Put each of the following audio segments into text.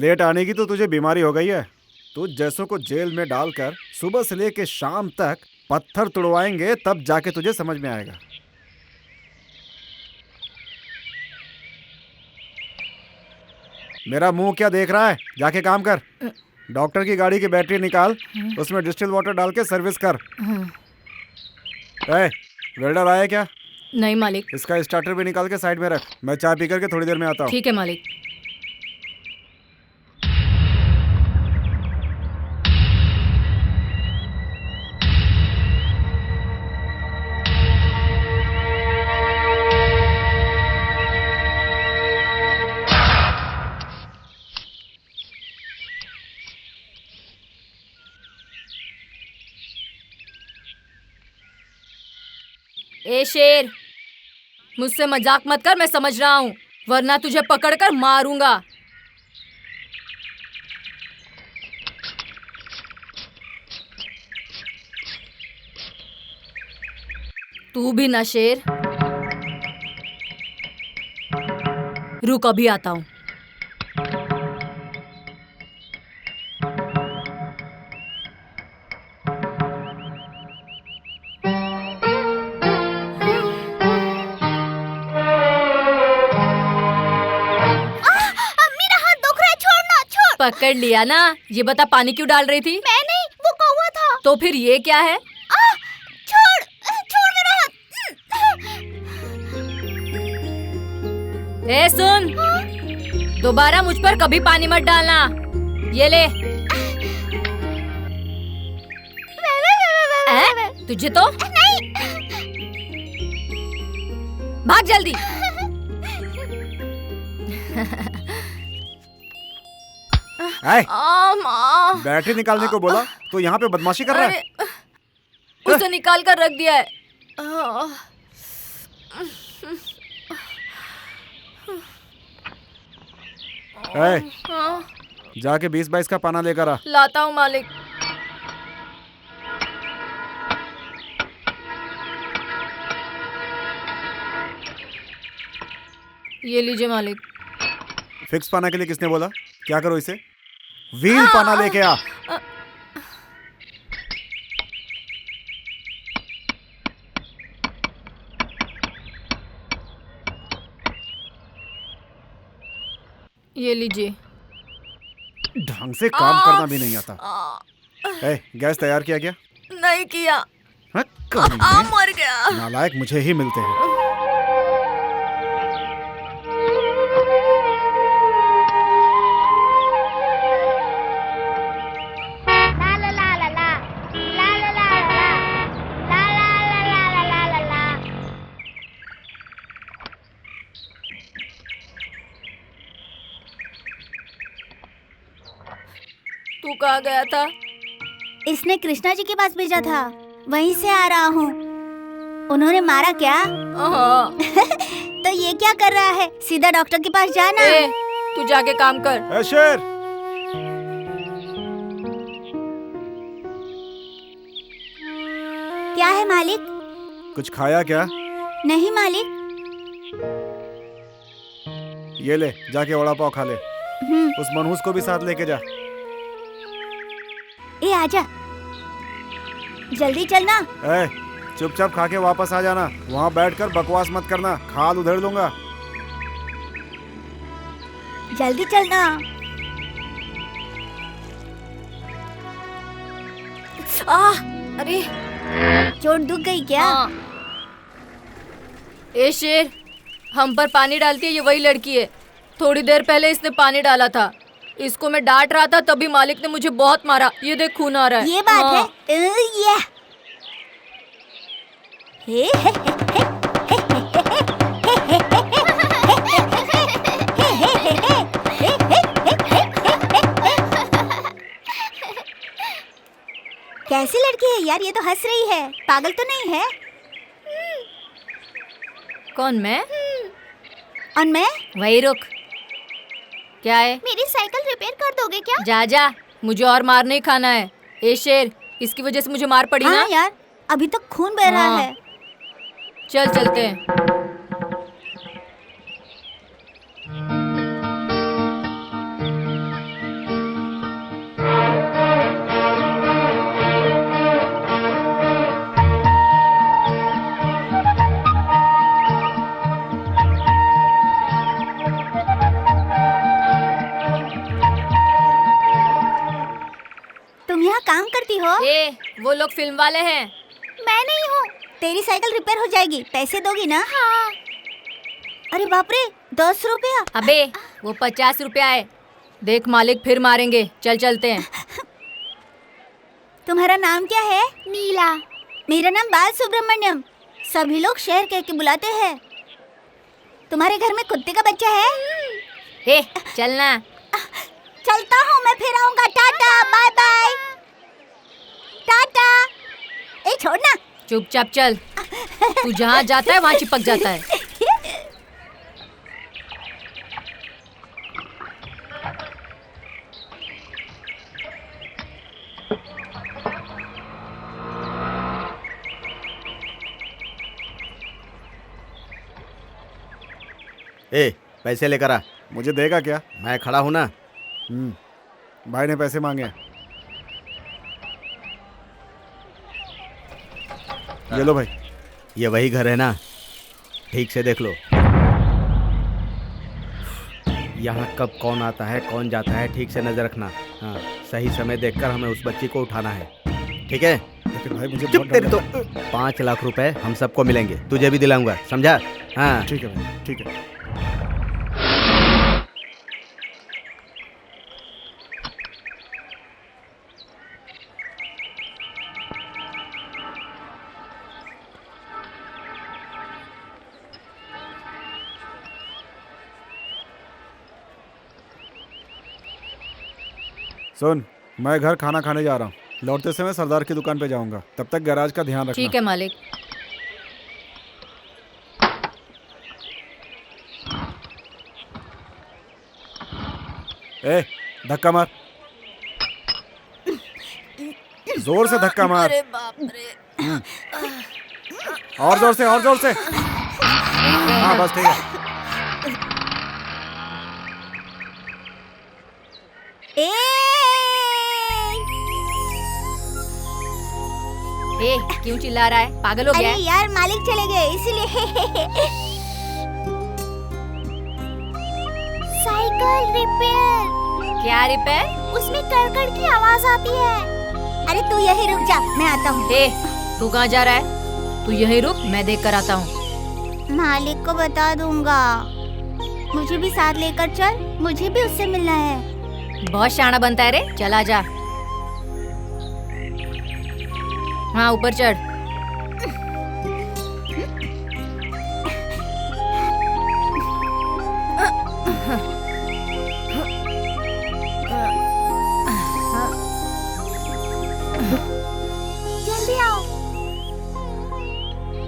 Late आने की तो तुझे बीमारी हो गई है। तू जैसों को जेल में डालकर सुबह से लेके शाम तक पत्थर तुड़वाएंगे, तब जाके तुझे समझ में आएगा। मेरा मुंह क्या देख रहा है? जाके काम कर। डॉक्टर की गाड़ी की बैटरी निकाल, उसमें डिस्टिल वाटर डाल के सर्विस कर। ए, वेल्डर आया क्या? नहीं मालिक। इसका स्टार्टर भी निकाल के साइड में रख। मैं चाय पी करके थोड़ी देर में आता हूँ। ठीक है मालिक। ए शेर, मुझसे मजाक मत कर, मैं समझ रहा हूँ, वरना तुझे पकड़कर मारूंगा। तू भी ना शेर। रुक, अभी आता हूँ। पकड़ लिया ना। ये बता, पानी क्यों डाल रही थी? मैं नहीं, वो कौवा था। तो फिर ये क्या है? छोड़ मेरा हाथ। ए सुन, दोबारा मुझ पर कभी पानी मत डालना। ये ले। तुझे तो नहीं। भाग जल्दी। बैटरी निकालने को बोला तो यहाँ पे बदमाशी कर रहा है। उसे निकाल कर रख दिया है। जाके 20-22 का पाना लेकर आ। लाता हूँ मालिक। ये लीजिए मालिक। फिक्स पाना के लिए किसने बोला? क्या करो इसे? व्हील पाना लेके आ। ये लीजिए। ढंग से काम करना भी नहीं आता। गैस तैयार किया क्या? नहीं किया। मर गया। नालायक मुझे ही मिलते हैं। तू कहाँ गया था? इसने कृष्णा जी के पास भेजा था, वहीं से आ रहा हूँ। उन्होंने मारा क्या? तो ये क्या कर रहा है? सीधा डॉक्टर के पास जाना। तू जाके काम कर। शेर, क्या है मालिक? कुछ खाया क्या? नहीं मालिक। ये ले, जाके वड़ा पाव खा ले। उस मनहूस को भी साथ लेके जा। ए आजा, जल्दी चलना। चुपचाप खा के वापस आ जाना। वहाँ बैठकर बकवास मत करना, खाल उधेड़ दूंगा। जल्दी चलना। अरे चोट दुख गई क्या? ए शेर, हम पर पानी डालती है ये वही लड़की है। थोड़ी देर पहले इसने पानी डाला था। इसको मैं डांट रहा था, तभी मालिक ने मुझे बहुत मारा। ये देख, खून आ रहा है। ये बात है। कैसी लड़की है यार, ये तो हंस रही है। पागल तो नहीं है? कौन, मैं? और मैं? वही रुक। क्या है? मेरी साइकिल रिपेयर कर दोगे क्या? जा जा, मुझे और मार नहीं खाना है। ए शेर, इसकी वजह से मुझे मार पड़ी ना? यार, अभी तक खून बह रहा है। चल चलते हैं। हो? वो लोग फिल्म वाले हैं। मैं नहीं हूँ। तेरी साइकिल रिपेयर हो जाएगी, पैसे दोगी ना? हाँ। अरे बाप रे, 10 रुपया। अबे वो 50 रुपया है। देख मालिक फिर मारेंगे, चल चलते हैं। तुम्हारा नाम क्या है? नीला। मेरा नाम बाल सुब्रमण्यम। सभी लोग शहर कह के बुलाते हैं। तुम्हारे घर में कुत्ते का बच्चा है? चलना। चलता हूँ, मैं फिर आऊंगा। Tata, bye bye. टाटा। छोड़ना। चुपचाप चल। तू जहाँ जाता है वहाँ चिपक जाता है। पैसे लेकर आ। मुझे देगा क्या? मैं खड़ा हूँ ना। भाई ने पैसे मांगे। ये लो भाई। ये वही घर है ना? ठीक से देख लो। यहाँ कब कौन आता है कौन जाता है, ठीक से नजर रखना। हाँ, सही समय देखकर हमें उस बच्ची को उठाना है, ठीक है? लेकिन भाई मुझे चुप तेरे तो 5 लाख रुपए हम सबको मिलेंगे, तुझे भी दिलाऊंगा, समझा? हाँ ठीक है भाई, ठीक है। सुन, मैं घर खाना खाने जा रहा हूँ। लौटते समय सरदार की दुकान पे जाऊंगा। तब तक गैराज का ध्यान रखना। ठीक है मालिक। धक्का मार, जोर से धक्का मार। अरे बाप रे। और जोर से, और जोर से। हाँ बस ठीक है। क्यों चिल्ला रहा है? पागल हो गया है? अरे यार, मालिक चले गए इसीलिए। Cycle repair. क्या रिपेयर? उसमें कड़कड़ की आवाज आती है। अरे तू यही रुक जा, मैं आता हूँ। तू कहाँ जा रहा है? तू यही रुक, मैं देख कर आता हूँ। मालिक को बता दूंगा। मुझे भी साथ लेकर चल, मुझे भी उससे मिलना है। बहुत शाना बनता है रे, चला जा। हाँ ऊपर चढ़। जल्दी आओ।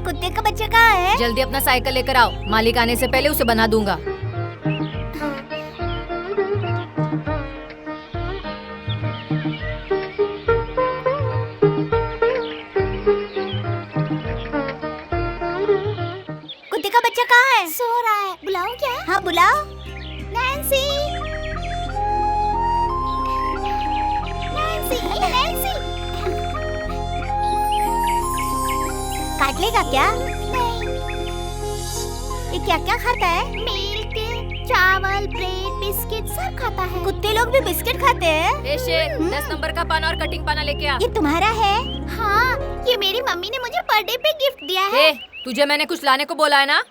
कुत्ते का बच्चा कहाँ है? जल्दी अपना साइकिल लेकर आओ, मालिक आने से पहले उसे बना दूंगा। कुत्ते का बच्चा कहाँ है? सो रहा है। बुलाऊं क्या? हाँ बुलाओ। Nancy, Nancy, Nancy. काट लेगा क्या? नहीं। ये क्या क्या खाता है? मिल्क, चावल, ब्रेड, बिस्किट सब खाता है। कुत्ते लोग भी बिस्किट खाते हैं? शेर, 10 नंबर का पाना और कटिंग पाना लेके आ। ये तुम्हारा है? हाँ, ये मेरी मम्मी ने मुझे बर्थडे पे गिफ्ट दिया है। तुझे मैंने कुछ लाने को बोला है ना?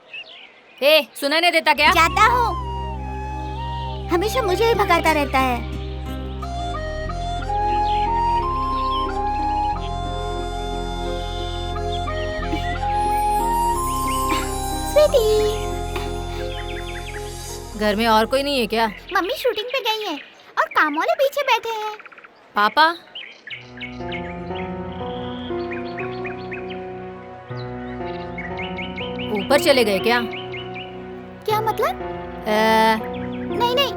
सुना नहीं देता क्या? जाता हूँ। हमेशा मुझे ही भगाता रहता है। स्वीटी। घर में और कोई नहीं है क्या? मम्मी शूटिंग पे गई है और काम वाले पीछे बैठे हैं। पापा? ऊपर चले गए क्या? क्या मतलब? नहीं नहीं,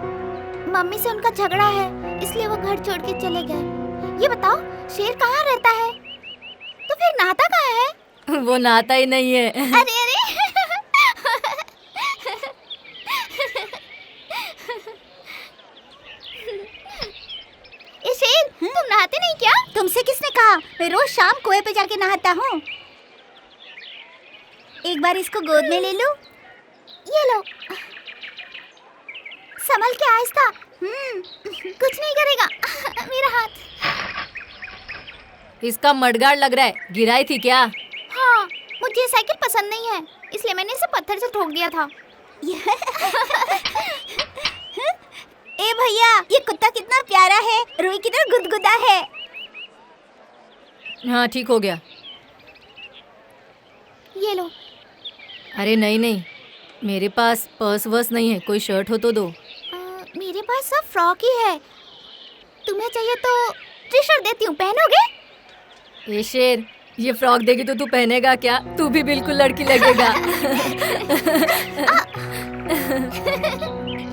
मम्मी से उनका झगड़ा है, इसलिए वो घर छोड़ के चले गए। ये बताओ, शेर कहाँ रहता है? तो फिर नाता कहाँ है? वो नाता ही नहीं है। अरे अरे। ये शेर, तुम नहाते नहीं क्या? तुमसे किसने कहा? मैं रोज शाम कुएं पे जाके नहाता हूँ। एक बार इसको गोद में ले लूं? ये लो। संभल के आहिस्ता। कुछ नहीं करेगा। मेरा हाथ। इसका मडगाड़ लग रहा है, गिराई थी क्या? हाँ, मुझे ये साइकिल पसंद नहीं है, इसलिए मैंने इसे पत्थर से ठोक दिया था। ए भैया, ये कुत्ता कितना प्यारा है, रुई की तरह गुदगुदा है। हाँ ठीक हो गया। ये लो। अरे नहीं नहीं, मेरे पास पर्स वर्स नहीं है, कोई शर्ट हो तो दो। मेरे पास सब फ्रॉक ही है, तुम्हें चाहिए तो टी शर्ट देती हूँ, पहनोगे? ए शेर, ये फ्रॉक देगी तो तू पहनेगा क्या? तू भी बिल्कुल लड़की लगेगा।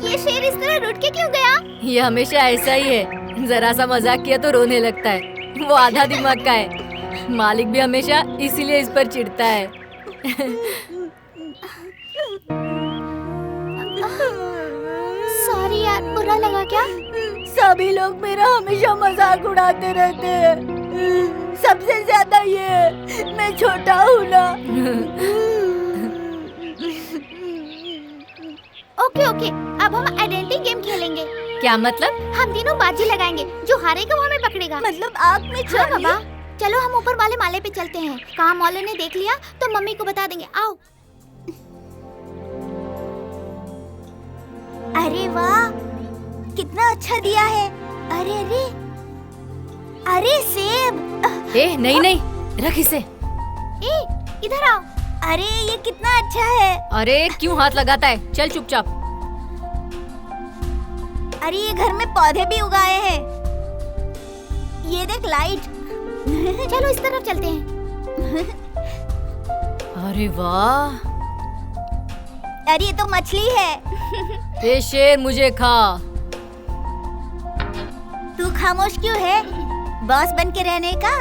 ये शेर इस तरह रूठ के क्यों गया? ये हमेशा ऐसा ही है, जरा सा मजाक किया तो रोने लगता है। वो आधा दिमाग का है। मालिक भी हमेशा इसीलिए इस पर चिढ़ता है। सॉरी यार, बुरा लगा क्या? सभी लोग मेरा हमेशा मजाक उड़ाते रहते हैं, सबसे ज्यादा ये, मैं छोटा हूँ ना। ओके ओके, अब हम आइडेंटिटी गेम खेलेंगे। क्या मतलब? हम तीनों बाजी लगाएंगे, जो हारेगा वो हमें पकड़ेगा। मतलब आग में हाँ चढ़ बाबा, चलो हम ऊपर वाले माले पे चलते हैं। काम वालों ने देख लिया तो मम्मी को बता देंगे। आओ। अरे वाह, कितना अच्छा दिया है। अरे अरे अरे सेब। ए नहीं नहीं, रख इसे। ए, इधर आओ। अरे ये कितना अच्छा है। अरे क्यों हाथ लगाता है? चल चुपचाप। अरे ये घर में पौधे भी उगाए हैं। ये देख लाइट। चलो इस तरफ चलते हैं। अरे वाह। अरे ये तो मछली है। ए शेर, मुझे खा। तू खामोश क्यों है? बॉस बन के रहने का।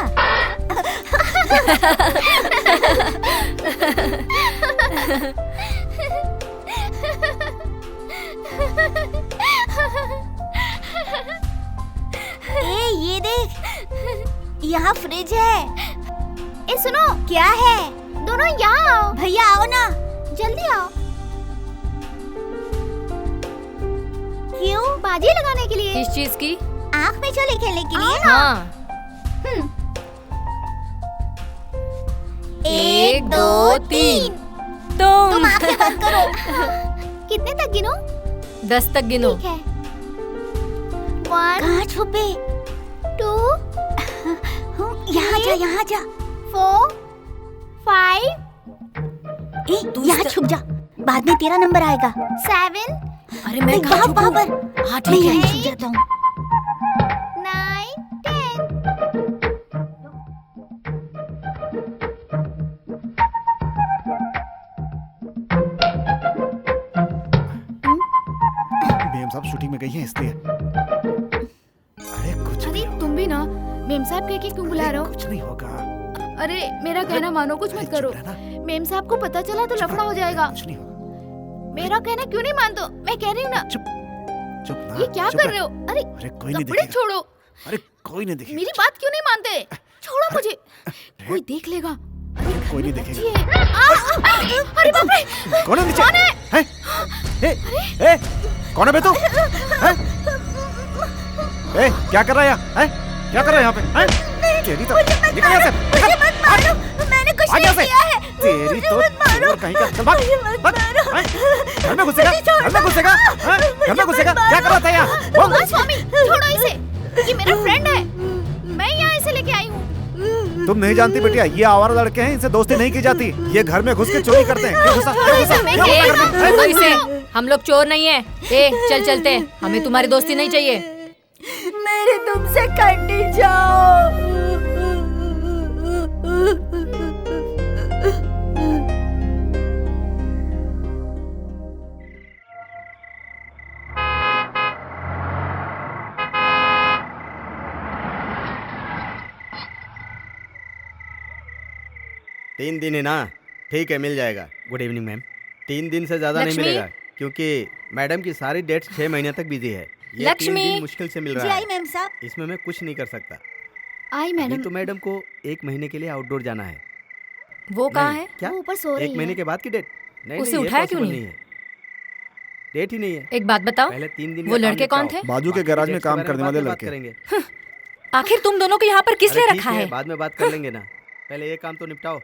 ए ये देख, यहाँ फ्रिज है। ए सुनो, क्या है? दोनों यहाँ आओ। भैया आओ ना। जल्दी आओ। क्यों? बाजी लगाने के लिए। किस चीज की? आँख में चले खेलने के लिए। हाँ। 1 2 3। तुम तुम आँखें बंद करो। कितने तक गिनो? 10 तक गिनो। ठीक है। 1 कहाँ छुपे? 2 यहाँ जा, यहाँ जा। 4 5 यहाँ छुप जा, बाद में तेरा नंबर आएगा। 7 अरे मैं कहाँ वहाँ छुपूं? पर। हाँ मैं ठीक है। यहीं छुप जाता हूँ। 9 10। मेम साहब शूटिंग में गई हैं इसलिए। अरे कुछ अरे नहीं तुम भी ना मेम साहब कह के क्यों बुला रहे हो? कुछ नहीं होगा। अरे मेरा कहना मानो, कुछ मत करो। मेम साहब को पता चला तो लफड़ा हो जाएगा। कुछ नहीं होगा। मेरा कहना क्यों नहीं मानते? मैं कह रही हूँ ना। चुप ना। ये क्या चुप कर है। रहे हो? अरे अरे कोई नहीं कपड़े देखेगा। छोड़ो। अरे कोई नहीं देखेगा। मेरी बात क्यों नहीं मानते? छोड़ो मुझे। कोई देख लेगा। अरे कोई नहीं देखेगा। ये- अरे बाप रे! कौन है नीचे? कौन है? हैं? ए, कौन है बे तू? हैं? ए, क्या कर रहा है यहाँ? हैं? क्या कर रहा है यहाँ पे? हैं? तेरी तो निकल यहाँ से। मुझे मत मारो, मैंने कुछ भाग नहीं यहाँ से। किया है। तेरी तो चोर कहीं का। चल भाग। मुझे मत भाग। मारो। हैं? घर में घुसेगा? घर में घुसेगा? हैं? घर में घुसेगा? क्या कर रहा था यहाँ? बोल। हाँ, स्वामी छोड़ो इसे, ये मेरा फ्रेंड है। मैं यहाँ इसे लेके आई हूँ। तुम नहीं जानती बेटिया, ये आवारा लड़के हैं, इनसे दोस्ती नहीं की जाती। ये घर में घुस के चोरी करते हैं। ये घुसा, ये घुसा, ए, ये घुसा घर में। छोड़ो इसे, हम लोग चोर नहीं है। ए चल चलते हैं, हमें तुम्हारी दोस्ती नहीं चाहिए। मेरे तुमसे कटी जाओ। तीन दिन है ना? ठीक है, मिल जाएगा। Good evening ma'am. 3 दिन से ज़्यादा नहीं लक्ष्मी? मिलेगा, क्योंकि मैडम की सारी डेट्स 6 महीने तक बिजी है। ये 3 लक्ष्मी? दिन मुश्किल से मिल जी रहा आई है। मैम साहब। इसमें मैं कुछ नहीं कर सकता। आई अभी मैडम, तो मैडम को 1 महीने के लिए आउटडोर जाना है। वो कहाँ नहीं, है? क्या? वो ऊपर सो रही 1 महीने के बाद की डेट? नहीं उसे नहीं, ये उठाया क्यों possible नहीं? है। डेट ही नहीं है। एक बात बताओ, पहले 3 दिन वो का काम लड़के कौन निपटाओ। थे? बाजू के बाकी गैराज में dates के काम बारे करने बाद वाले में बात लड़के। करेंगे। आखिर तुम दोनों को यहाँ पर किस अरे लिए ठीक रखा है? बाद में बात कर लेंगे ना, पहले ये काम तो निपटाओ।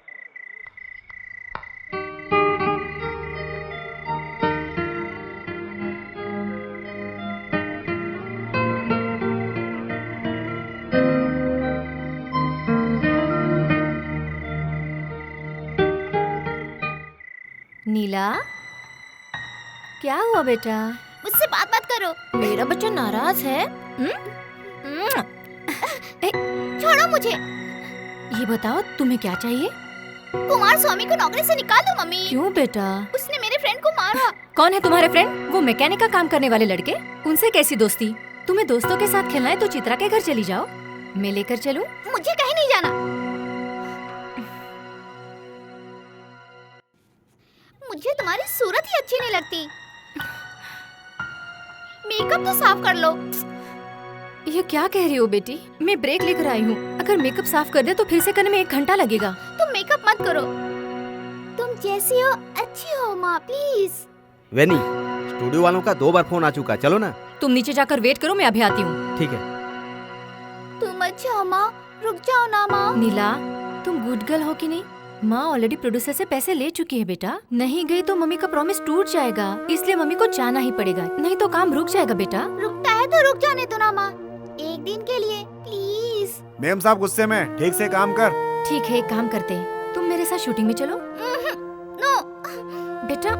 नीला, क्या हुआ बेटा? मुझसे बात मत करो। मेरा बच्चा नाराज है? छोड़ो मुझे। ये बताओ तुम्हें क्या चाहिए? कुमार स्वामी को नौकरी से निकाल दो मम्मी। क्यों बेटा? उसने मेरे फ्रेंड को मारा। कौन है तुम्हारे फ्रेंड? वो मैकेनिक का काम करने वाले लड़के? उनसे कैसी दोस्ती? तुम्हें दोस्तों के साथ खेलना है तो चित्रा के घर चली जाओ, मैं लेकर चलूं? मुझे कहीं नहीं जाना। मुझे तुम्हारी सूरत ही अच्छी नहीं लगती। मेकअप तो साफ कर लो। ये क्या कह रही हो बेटी? मैं ब्रेक लेकर आई हूँ, अगर मेकअप साफ कर दे तो फिर से करने में 1 घंटा लगेगा। तुम मेकअप मत करो, तुम जैसी हो अच्छी हो माँ, प्लीज। वेनी, स्टूडियो वालों का 2 बार फोन आ चुका, चलो ना। तुम नीचे जाकर वेट करो, मैं अभी आती हूँ। ठीक है। तुम अच्छा हो माँ, रुक जाओ ना माँ। नीला, तुम गुड गर्ल हो कि नहीं? माँ ऑलरेडी प्रोड्यूसर से पैसे ले चुकी है बेटा, नहीं गई तो मम्मी का प्रॉमिस टूट जाएगा, इसलिए मम्मी को जाना ही पड़ेगा, नहीं तो काम रुक जाएगा बेटा। रुकता है तो रुक जाने दो ना माँ, 1 दिन के लिए प्लीज। मेम साहब गुस्से में, ठीक से काम कर। ठीक है, एक काम करते हैं, तुम मेरे साथ शूटिंग में चलो। नो बेटा,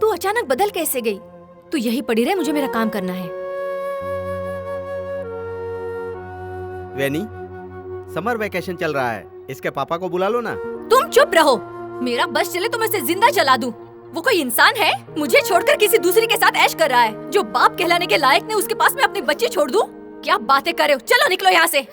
तू अचानक बदल कैसे गई? तू यही पड़ी रहे, मुझे मेरा काम करना है। वेनी, समर वेकेशन चल रहा है, इसके पापा को बुला लो ना। तुम चुप रहो, मेरा बस चले तो मैं इसे जिंदा जला दूं। वो कोई इंसान है? मुझे छोड़कर किसी दूसरी के साथ ऐश कर रहा है। जो बाप कहलाने के लायक ने उसके पास मैं अपनी बच्ची छोड़ दूं? क्या बातें कर रहे हो? चलो निकलो यहाँ से।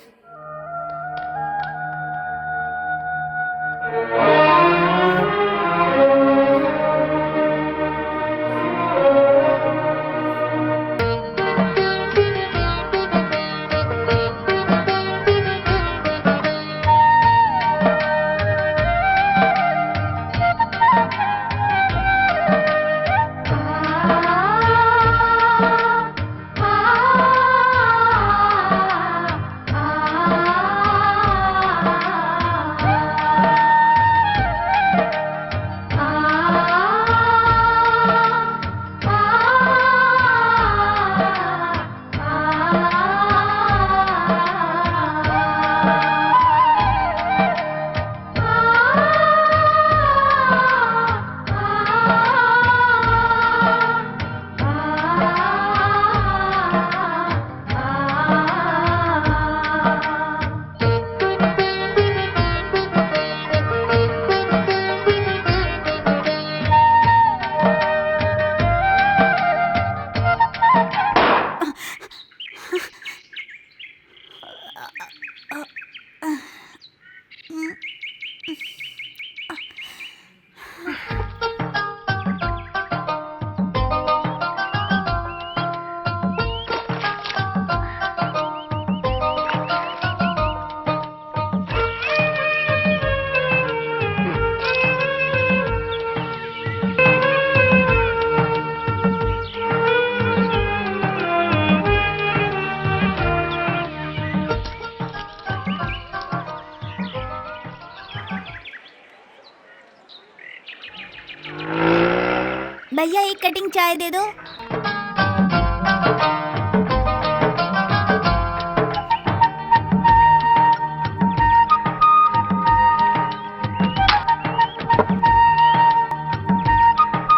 भैया 1 कटिंग चाय दे दो।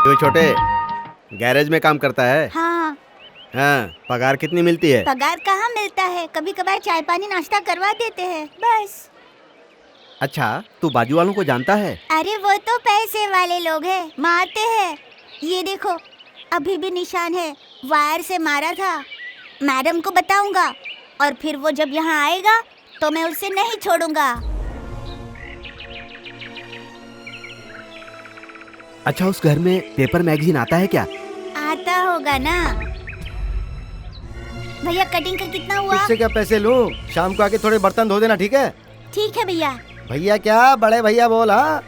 जो छोटे गैरेज में काम करता है? हाँ। हाँ, पगार कितनी मिलती है? पगार कहाँ मिलता है, कभी कभार चाय पानी नाश्ता करवा देते हैं बस। अच्छा, तू बाजू वालों को जानता है? अरे वो तो पैसे वाले लोग हैं, मारते हैं। ये देखो अभी भी निशान है, वायर से मारा था। मैडम को बताऊंगा और फिर वो जब यहाँ आएगा तो मैं उसे नहीं छोड़ूंगा। अच्छा, उस घर में पेपर मैगजीन आता है क्या? आता होगा ना। भैया कटिंग का कितना हुआ? तुझसे क्या पैसे लूं? शाम को आके थोड़े बर्तन धो देना, ठीक है? ठीक है भैया। भैया क्या, बड़े भैया बोल। हाँ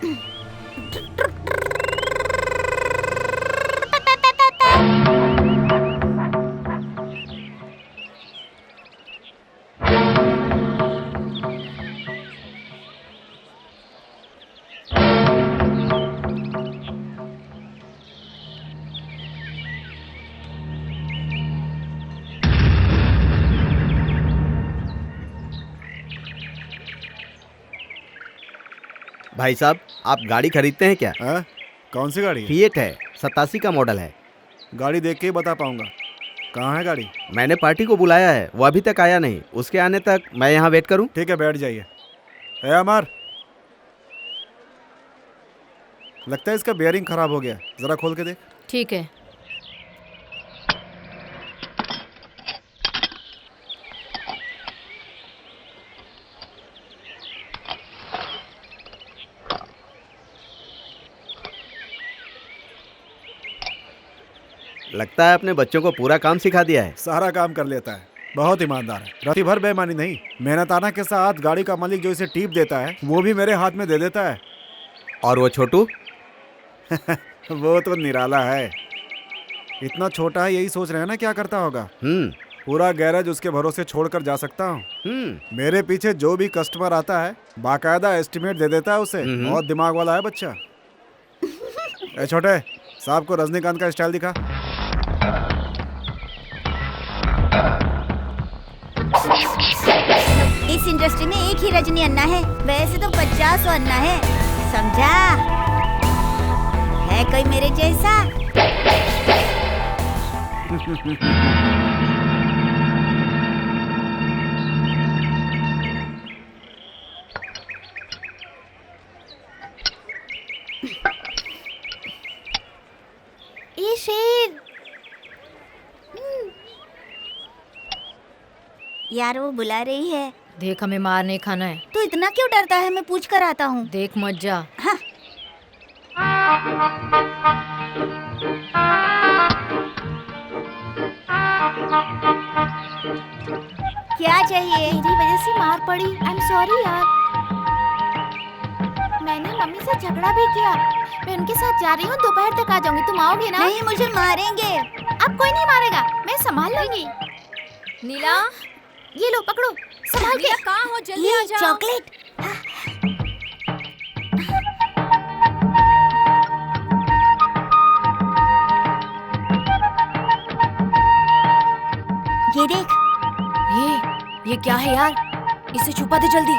भाई साहब, आप गाड़ी खरीदते हैं क्या? हाँ? कौन सी गाड़ी है? फिएट है, 87 का मॉडल है। गाड़ी देख के ही बता पाऊंगा। कहाँ है गाड़ी? मैंने पार्टी को बुलाया है, वो अभी तक आया नहीं। उसके आने तक मैं यहाँ वेट करूँ? ठीक है, बैठ जाइए। ए अमर, लगता है इसका बेयरिंग खराब हो गया, जरा खोल के देख। ठीक है। लगता है अपने बच्चों को पूरा काम सिखा दिया है। सारा काम कर लेता है, बहुत ईमानदार है। राती भर बेईमानी नहीं, मेहनताना के साथ गाड़ी का मालिक जो इसे टीप देता है वो भी मेरे हाथ में दे देता है। और वो छोटू? वो तो निराला है, इतना छोटा है, यही सोच रहे हैं ना क्या करता होगा। पूरा गैरेज उसके भरोसे छोड़कर जा सकता हूँ। मेरे पीछे जो भी कस्टमर आता है बाकायदा एस्टिमेट दे देता है उसे। बहुत दिमाग वाला है बच्चा। ए छोटे, साहब को रजनीकांत का स्टाइल दिखा। इस इंडस्ट्री में एक ही रजनी अन्ना है, वैसे तो 50 अन्ना है, समझा? है कोई मेरे जैसा? ये शेर। यार वो बुला रही है। देख, हमें मार नहीं खाना है। तू इतना क्यों डरता है? मैं पूछ कर आता हूँ। देख मत जा। हाँ। क्या चाहिए? मेरी वजह से मार पड़ी। आई एम सॉरी यार। मैंने मम्मी से झगड़ा भी किया। मैं उनके साथ जा रही हूँ, दोपहर तक आ जाऊंगी। तुम आओगे ना? नहीं, मुझे मारेंगे। अब कोई नहीं मारेगा, मैं संभाल लूंगी। नीला, ये लो पकड़ो, संभाल के। नीला कहाँ हो? जल्दी आ ये जाओ। चॉकलेट। ये देख। ये क्या है यार? इसे छुपा दे जल्दी।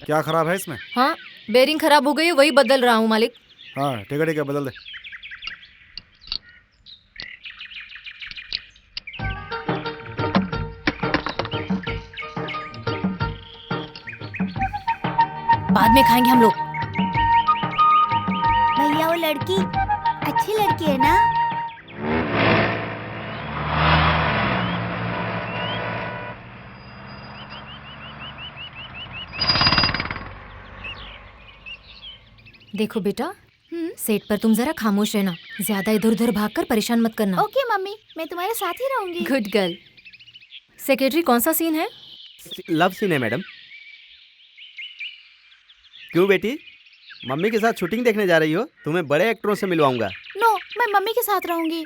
क्या खराब है इसमें? हाँ, बेरिंग खराब हो गई है, वही बदल रहा हूँ मालिक। हाँ ठीक है, बदल दे। बाद में खाएंगे हम लोग। भैया वो लड़की अच्छी लड़की है ना? देखो बेटा, सेट पर तुम जरा खामोश रहना, ज्यादा इधर उधर भागकर परेशान मत करना। ओके मम्मी, मैं तुम्हारे साथ ही रहूंगी। Good girl. सेक्रेटरी, कौन सा सीन है? लव सीन है मैडम। क्यों बेटी, मम्मी के साथ शूटिंग देखने जा रही हो? तुम्हें बड़े एक्टरों से मिलवाऊंगा। नो, मैं मम्मी के साथ रहूंगी।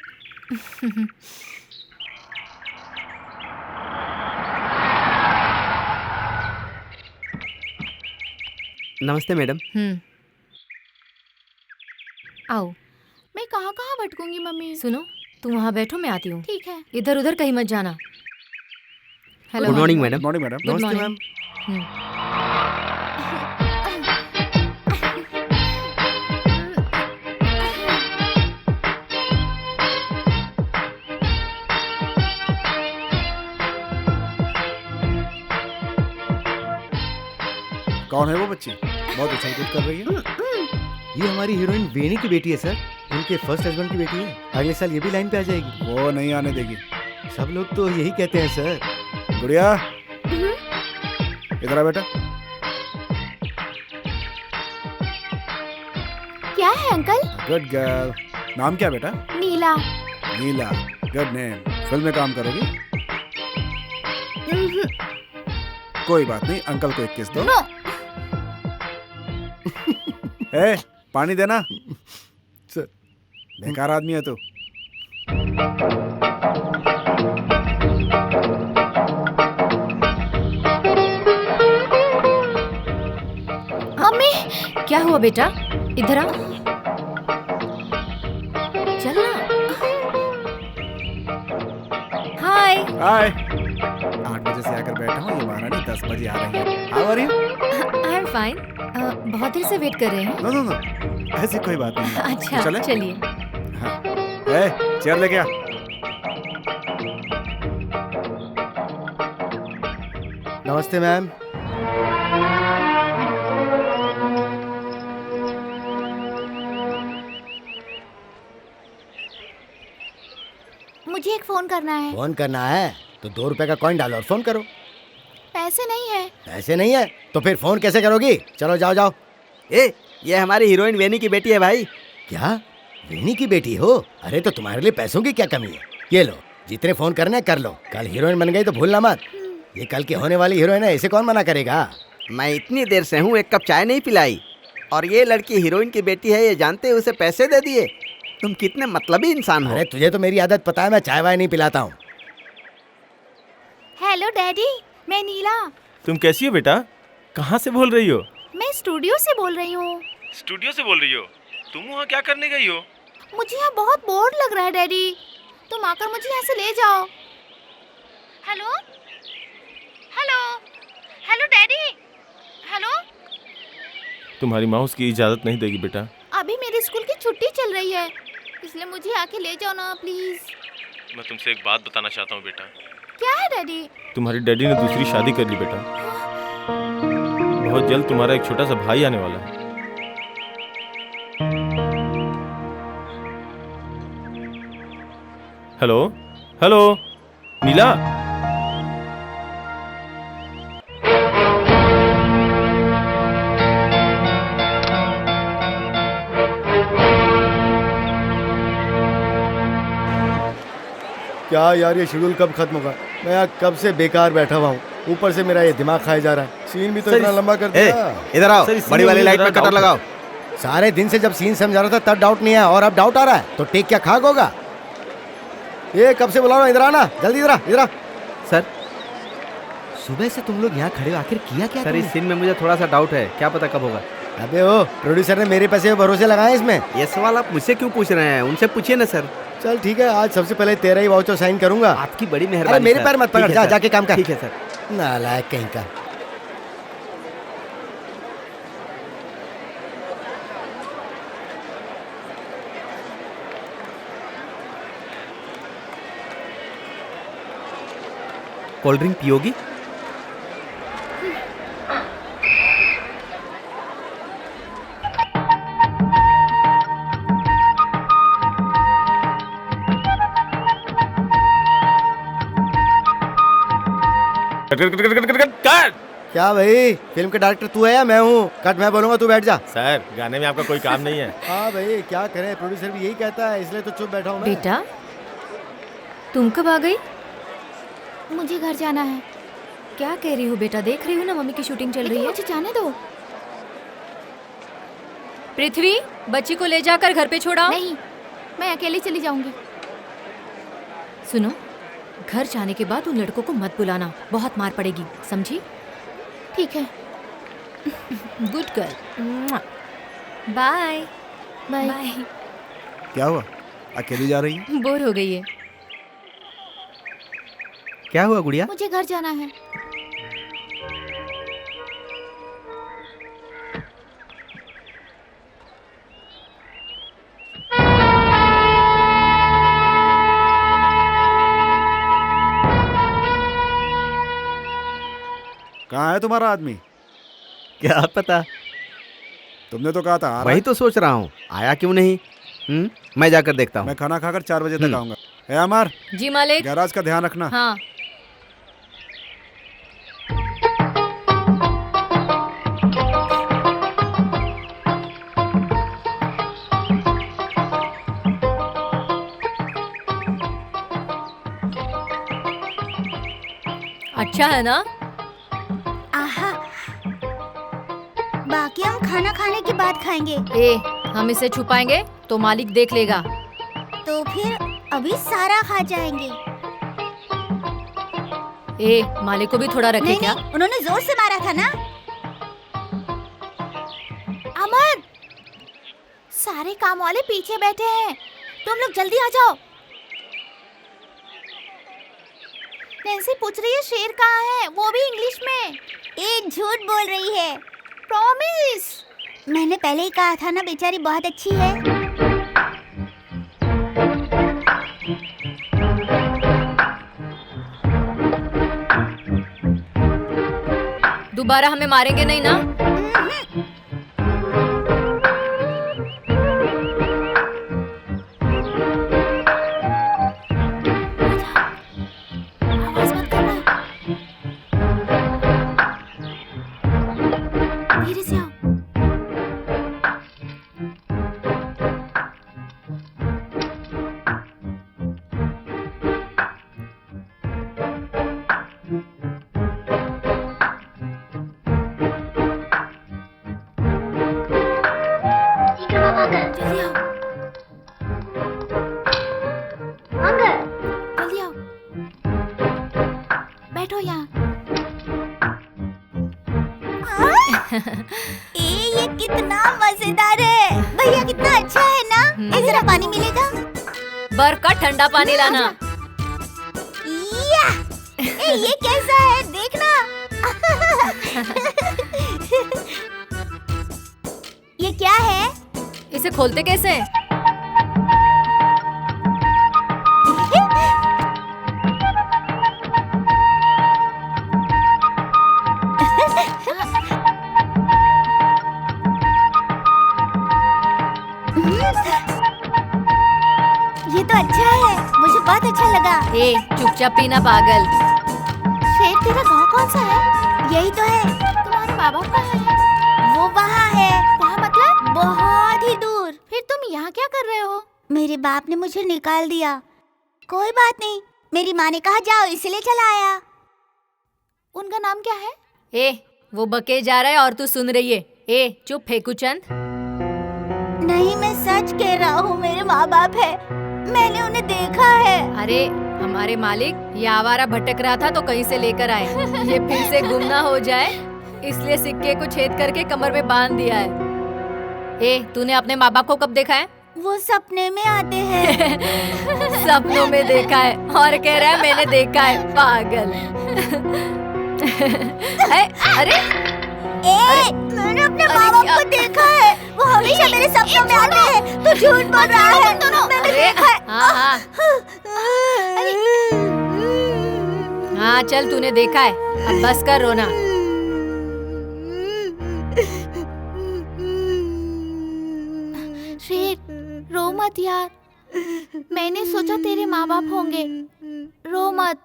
नमस्ते मैडम। आओ। मैं कहाँ कहाँ भटकूंगी मम्मी? सुनो, तुम वहाँ बैठो, मैं आती हूँ। ठीक है। इधर उधर कहीं मत जाना। Hello. Good morning madam. Morning madam. Good नमस्ते मॉर्निंग। मैम। कौन है वो बच्ची? बहुत उछल कूद कर रही है। ये हमारी हीरोइन वेनी की बेटी है सर, उनके फर्स्ट हस्बैंड की बेटी है। अगले साल ये भी लाइन पे आ जाएगी। वो नहीं आने देगी। सब लोग तो यही कहते हैं सर। गुड़िया, इधर आ बेटा। क्या है अंकल? Good girl. नाम क्या बेटा? नीला। नीला, गुड नेम। फिल्म में काम करोगी? कोई बात नहीं, अंकल को एक किस दो। नो। ए, पानी देना। बेकार आदमी है तू। मम्मी, क्या हुआ बेटा? इधर आ। चल ना। हाय 8 बजे से आकर बैठा हूँ, ये महारानी 10 बजे आ रही है। How are you? I am fine. बहुत देर से वेट कर रहे हैं। नो नो नो, ऐसी कोई बात नहीं है। अच्छा चले? चलिए। हाँ। चेयर लेके आ। नमस्ते मैम। मुझे एक फोन करना है। फोन करना है तो 2 रुपए का कॉइन डालो और फोन करो। पैसे नहीं है। पैसे नहीं है तो फिर फोन कैसे करोगी? चलो जाओ जाओ। ये हमारी हीरोइन वेनी की बेटी है भाई। क्या वेनी की बेटी हो? अरे तो तुम्हारे लिए पैसों की क्या कमी है? ये लो, जितने फोन करने कर लो। कल हीरोइन बन गई तो भूलना मत। ये कल की होने वाली हीरोइन है, इसे कौन मना करेगा? मैं इतनी देर से हूँ, एक कप चाय नहीं पिलाई, और ये लड़की हीरोइन की बेटी है, ये जानते हुए उसे पैसे दे दिए। तुम कितने मतलबी इंसान हो। अरे तुझे तो मेरी आदत पता है, मैं चाय वाय नहीं पिलाता हूँ। हेलो डैडी, मैं नीला। तुम कैसी हो बेटा? कहाँ से बोल रही हो? मैं स्टूडियो से बोल रही हूँ। स्टूडियो से बोल रही हो? तुम वहाँ क्या करने गई हो? मुझे यहाँ बहुत बोर लग रहा है डैडी, तुम आकर मुझे यहाँ से ले जाओ। Hello hello hello daddy, hello. तुम्हारी माँ उसकी इजाज़त नहीं देगी बेटा। अभी मेरे स्कूल की छुट्टी चल रही है, इसलिए मुझे आके ले जाओ ना प्लीज। मैं तुमसे एक बात बताना चाहता हूँ बेटा। क्या है डैडी? तुम्हारी डैडी ने दूसरी शादी कर ली बेटा। बहुत जल्द तुम्हारा एक छोटा सा भाई आने वाला है। हेलो हेलो नीला। क्या यार, ये शेड्यूल कब खत्म होगा? मैं यहाँ कब से बेकार बैठा हुआ हूँ, ऊपर से मेरा ये दिमाग खाया जा रहा है। सीन भी तो इतना लंबा कर दिया। इधर आओ, सर, इसी बड़ी में वाली मुझे लाइट जरा में कटर डाउट है। लगाओ। सारे दिन से जब सीन समझा रहा था तब डाउट नहीं आया, और अब डाउट आ रहा है, तो टेक क्या खाक होगा? ये कब से बुला रहा हूँ, इधर आना जल्दी, इधर आ, इधर आ। सर सुबह से तुम लोग यहाँ खड़े हो, आखिर किया क्या? सर, इस सीन में मुझे थोड़ा सा डाउट है, क्या पता कब होगा। अबे ओ, प्रोड्यूसर ने मेरे पैसे पे भरोसे लगाए इसमें। ये सवाल आप मुझसे क्यों पूछ रहे हैं? उनसे पूछिए ना सर। चल ठीक है, आज सबसे पहले तेरा ही वाउचर साइन करूंगा। आपकी बड़ी अरे मेहरबानी। मेरे सर। पैर मत पकड़, ठीक है जा सर। जाके काम कर। ठीक है सर। नालायक कहीं का। कोल्ड ड्रिंक पियोगी? कट। क्या भाई, फिल्म के डायरेक्टर तू है या मैं हूँ? कट मैं बोलूंगा, तू बैठ जा। सर, गाने में आपका कोई काम नहीं है। हाँ भाई, क्या करें, प्रोड्यूसर भी यही कहता है, इसलिए तो चुप बैठा हूँ मैं। बेटा तुम कब आ गई? मुझे घर जाना है। क्या कह रही हो बेटा? देख रही हो ना मम्मी की शूटिंग चल रही लेकिन है। मुझे जाने दो। पृथ्वी, बच्ची को ले जाकर घर पे छोड़ाओ। नहीं, मैं अकेली चली जाऊंगी। सुनो, घर जाने के बाद उन लड़कों को मत बुलाना, बहुत मार पड़ेगी, समझी? ठीक है, good girl. Bye bye. Bye. क्या हुआ, अकेली जा रही है? बोर हो गई है। क्या हुआ गुड़िया? मुझे घर जाना है। कहाँ है तुम्हारा आदमी? क्या पता, तुमने तो कहा था आ रहा वही है। तो सोच रहा हूँ, आया क्यों नहीं। मैं जाकर देखता हूँ। मैं खाना खाकर 4 बजे तक आऊंगा। है अमर, जी मालिक। गैराज का ध्यान रखना। हाँ। अच्छा है ना? आहा, बाकी हम खाना खाने के बाद खाएंगे। ए, हम इसे छुपाएंगे तो मालिक देख लेगा। तो फिर अभी सारा खा जाएंगे। ए, मालिक को भी थोड़ा रखे नहीं क्या? नहीं, उन्होंने जोर से मारा था ना। अमर, सारे काम वाले पीछे बैठे हैं, तुम लोग जल्दी आ जाओ। नैन्सी पूछ रही है शेर कहाँ है, वो भी इंग्लिश में। ये झूठ बोल रही है। प्रॉमिस। मैंने पहले ही कहा था ना, बेचारी बहुत अच्छी है। दोबारा हमें मारेंगे नहीं ना? आवाज मत करना। धीरे से आओ। जल्दी आओ। जल्दी आओ। बैठो यहाँ। ये कितना मजेदार है। भैया कितना अच्छा है ना। जरा पानी मिलेगा? बर्फ का ठंडा पानी लाना। या! ये कैसा है देखना। ये क्या है? इसे खोलते कैसे? ये तो अच्छा है, मुझे बहुत अच्छा लगा। ए, चुपचाप पीना पागल। शेर तेरा गाँव कौन सा है? यही तो है। तुम्हारे बाबा कहाँ है? वो वहाँ है। वहाँ मतलब? बहुत ही दूर। फिर तुम यहाँ क्या कर रहे हो? मेरे बाप ने मुझे निकाल दिया। कोई बात नहीं, मेरी माँ ने कहा जाओ, इसलिए चला आया। उनका नाम क्या है? ए, वो बके जा रहा है और तू सुन रही है। ए, चुप फेंकू चंद। नहीं, मैं सच कह रहा हूँ, मेरे माँ बाप है, मैंने उन्हें देखा है। अरे हमारे मालिक ये आवारा भटक रहा था तो कहीं से लेकर आए। ये फिर से गुम ना हो जाए इसलिए सिक्के को छेद करके कमर में बांध दिया है। ए, तूने अपने माँ बाप को कब देखा है? वो सपने में आते हैं। सपनों में देखा है और कह रहा है मैंने देखा है, पागल। अरे मैंने अपने माँ बाप को देखा है, वो हमेशा मेरे सपनों में आते हैं। तू झूठ बोल रहा है, मैंने देखा है। हाँ, हाँ चल, तूने देखा है, अब बस कर रोना। शेर रो मत यार, मैंने सोचा तेरे माँ बाप होंगे, रो मत।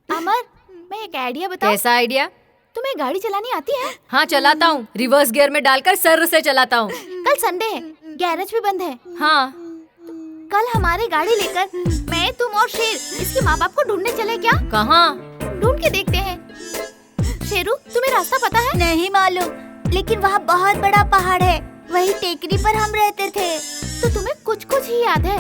अमर, मैं एक आइडिया बताऊं? कैसा आइडिया? तुम्हें गाड़ी चलानी आती है? हाँ चलाता हूँ, रिवर्स गियर में डालकर सर से चलाता हूँ। कल संडे है, गैरेज भी बंद है। हाँ, कल हमारी गाड़ी लेकर मैं, तुम और शेर इसके माँ बाप को ढूंढने चले क्या? कहाँ? ढूंढ के देखते हैं। शेरू, तुम्हें रास्ता पता है? नहीं मालूम, लेकिन वहाँ बहुत बड़ा पहाड़ है, वही टेकरी पर हम रहते थे। तो तुम्हें कुछ कुछ ही याद है,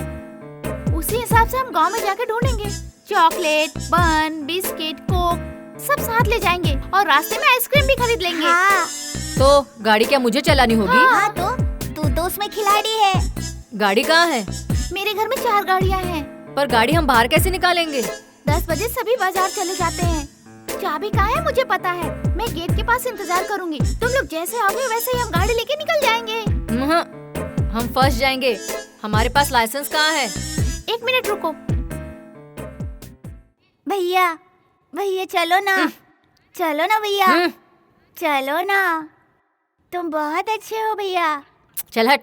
उसी हिसाब से हम गांव में जाकर ढूंढेंगे। चॉकलेट, बन, बिस्किट, कोक सब साथ ले जाएंगे और रास्ते में आइसक्रीम भी खरीद लेंगे। हाँ। तो गाड़ी क्या मुझे चलानी होगी? हाँ तो तू तो उसमें खिलाड़ी है। गाड़ी कहाँ है? मेरे घर में 4 गाड़ियाँ हैं। पर गाड़ी हम बाहर कैसे निकालेंगे? 10 बजे सभी बाजार चले जाते हैं। चाबी कहाँ है मुझे पता है, मैं गेट के पास इंतजार करूंगी। तुम लोग जैसे आओगे वैसे ही हम गाड़ी लेके निकल जाएंगे। हम फंस जाएंगे, हमारे पास लाइसेंस कहाँ है? 1 मिनट रुको। भैया भैया चलो ना, चलो ना भैया, चलो ना, तुम बहुत अच्छे हो भैया। चल हट।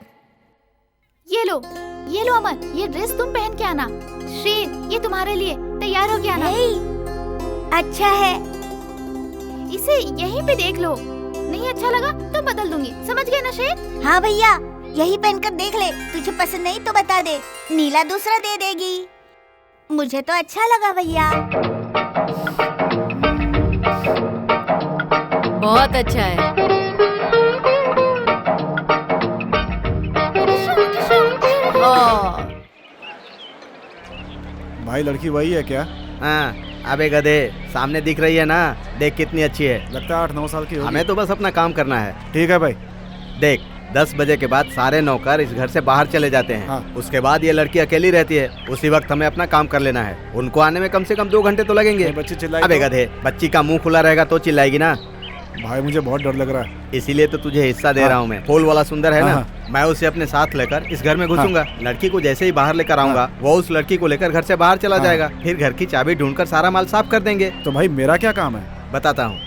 ये लो अमर, ये ड्रेस तुम पहन के आना। शेर, ये तुम्हारे लिए, तैयार हो गया ना? अच्छा है। इसे यहीं पे देख लो, नहीं अच्छा लगा तो बदल दूंगी, समझ गए ना शेर? हाँ भैया, यही पहनकर देख ले, तुझे पसंद नहीं तो बता दे, नीला दूसरा दे देगी। मुझे तो अच्छा लगा भैया। बहुत अच्छा है। भाई लड़की वही है क्या? हाँ, अबे गधे, सामने दिख रही है ना, देख कितनी अच्छी है। लगता है 8-9 साल की होगी। हमें तो बस अपना काम करना है। ठीक है भाई। देख, 10 बजे के बाद सारे नौकर इस घर से बाहर चले जाते हैं। हाँ। उसके बाद ये लड़की अकेली रहती है। उसी वक्त हमें अपना काम कर लेना है। उनको आने में कम से कम 2 घंटे तो लगेंगे। ये बच्ची चिल्लाई अबे तो। गधे, बच्ची का मुंह खुला रहेगा तो चिल्लाएगी ना। भाई मुझे बहुत डर लग रहा है। इसीलिए तो तुझे हिस्सा दे हाँ। रहा हूँ मैं। फूल वाला सुंदर है ना, हाँ। मैं उसे अपने साथ लेकर इस घर में घुसूंगा। लड़की को जैसे ही बाहर लेकर आऊंगा, वो उस लड़की को लेकर घर से बाहर चला हाँ। जाएगा। फिर घर की चाबी ढूंढकर सारा माल साफ कर देंगे। तो भाई मेरा क्या काम है? बताता हूँ।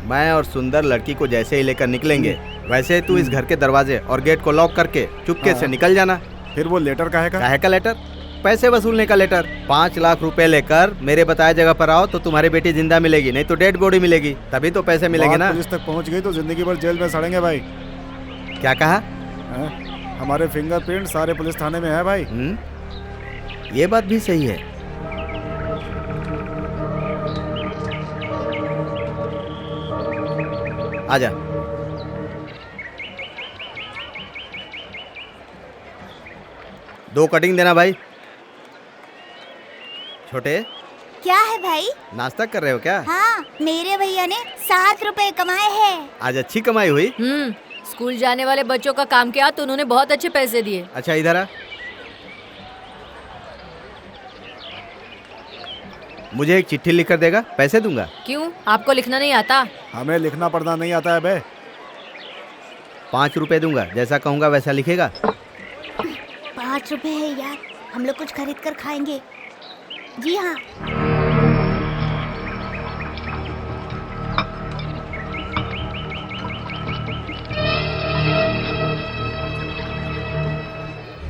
मैं और सुंदर लड़की को जैसे ही लेकर निकलेंगे, वैसे तू इस घर के दरवाजे और गेट को लॉक करके चुपके से निकल जाना। फिर वो लेटर काहे का? काहे का लेटर? पैसे वसूलने का लेटर। 5 लाख रुपए लेकर मेरे बताए जगह पर आओ तो तुम्हारी बेटी जिंदा मिलेगी, नहीं तो डेड बॉडी मिलेगी। तभी तो पैसे मिलेंगे बात ना। पुलिस तक पहुंच गई तो जिंदगी भर जेल में सड़ेंगे भाई। क्या कहा? हैं? हमारे फिंगरप्रिंट सारे पुलिस थाने में है भाई। ये बात भी सही है। आजा। दो कटिंग देना भाई। छोटे, क्या है भाई? नाश्ता कर रहे हो क्या? हाँ, मेरे भैया ने 7 रुपए कमाए हैं। आज अच्छी कमाई हुई। स्कूल जाने वाले बच्चों का काम किया तो उन्होंने बहुत अच्छे पैसे दिए। अच्छा इधर आ। मुझे एक चिट्ठी लिख कर देगा, पैसे दूंगा। क्यों, आपको लिखना नहीं आता? हमें लिखना पढ़ना नहीं आता है बे। 5 रुपए दूंगा, जैसा कहूंगा वैसा लिखेगा। 5 रुपए है यार, हम लोग कुछ खरीद कर खाएंगे। जी हाँ।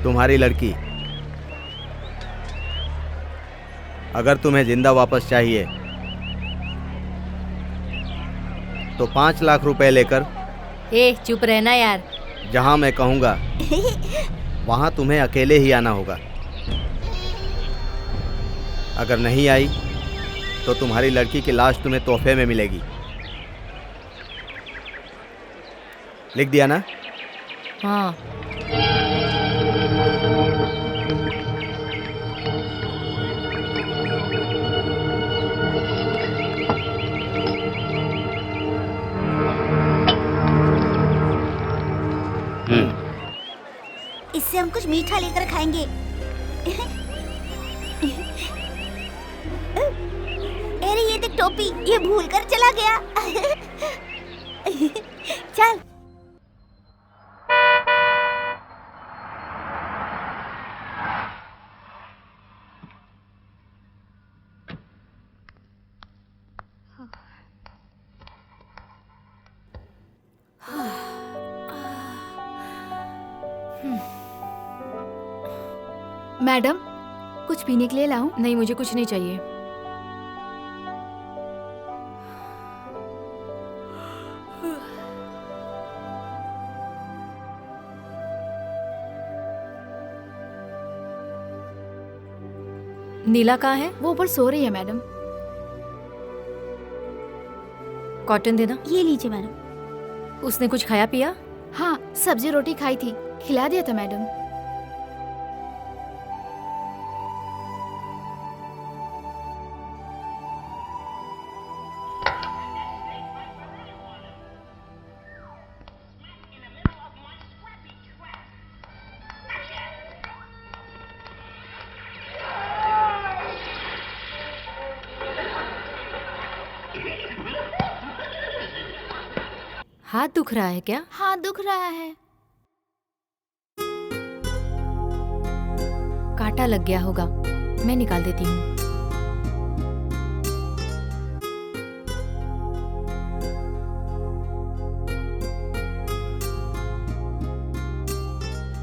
तुम्हारी लड़की, अगर तुम्हें जिंदा वापस चाहिए तो 5 लाख रुपए लेकर ए चुप रहना यार। जहां मैं कहूंगा वहां तुम्हें अकेले ही आना होगा। अगर नहीं आई तो तुम्हारी लड़की की लाश तुम्हें तोहफे में मिलेगी। लिख दिया ना? हाँ। इससे हम कुछ मीठा लेकर खाएंगे। अरे ये देख टोपी, ये भूल कर चला गया। चल। मैडम, कुछ पीने के लिए लाऊं? नहीं, मुझे कुछ नहीं चाहिए। नीला कहाँ है? वो ऊपर सो रही है मैडम। कॉटन देना। ये लीजिए मैडम। उसने कुछ खाया पिया? हाँ, सब्जी रोटी खाई थी, खिला दिया था मैडम। हाथ दुख रहा है क्या? हाँ, दुख रहा है। कांटा लग गया होगा, मैं निकाल देती हूँ।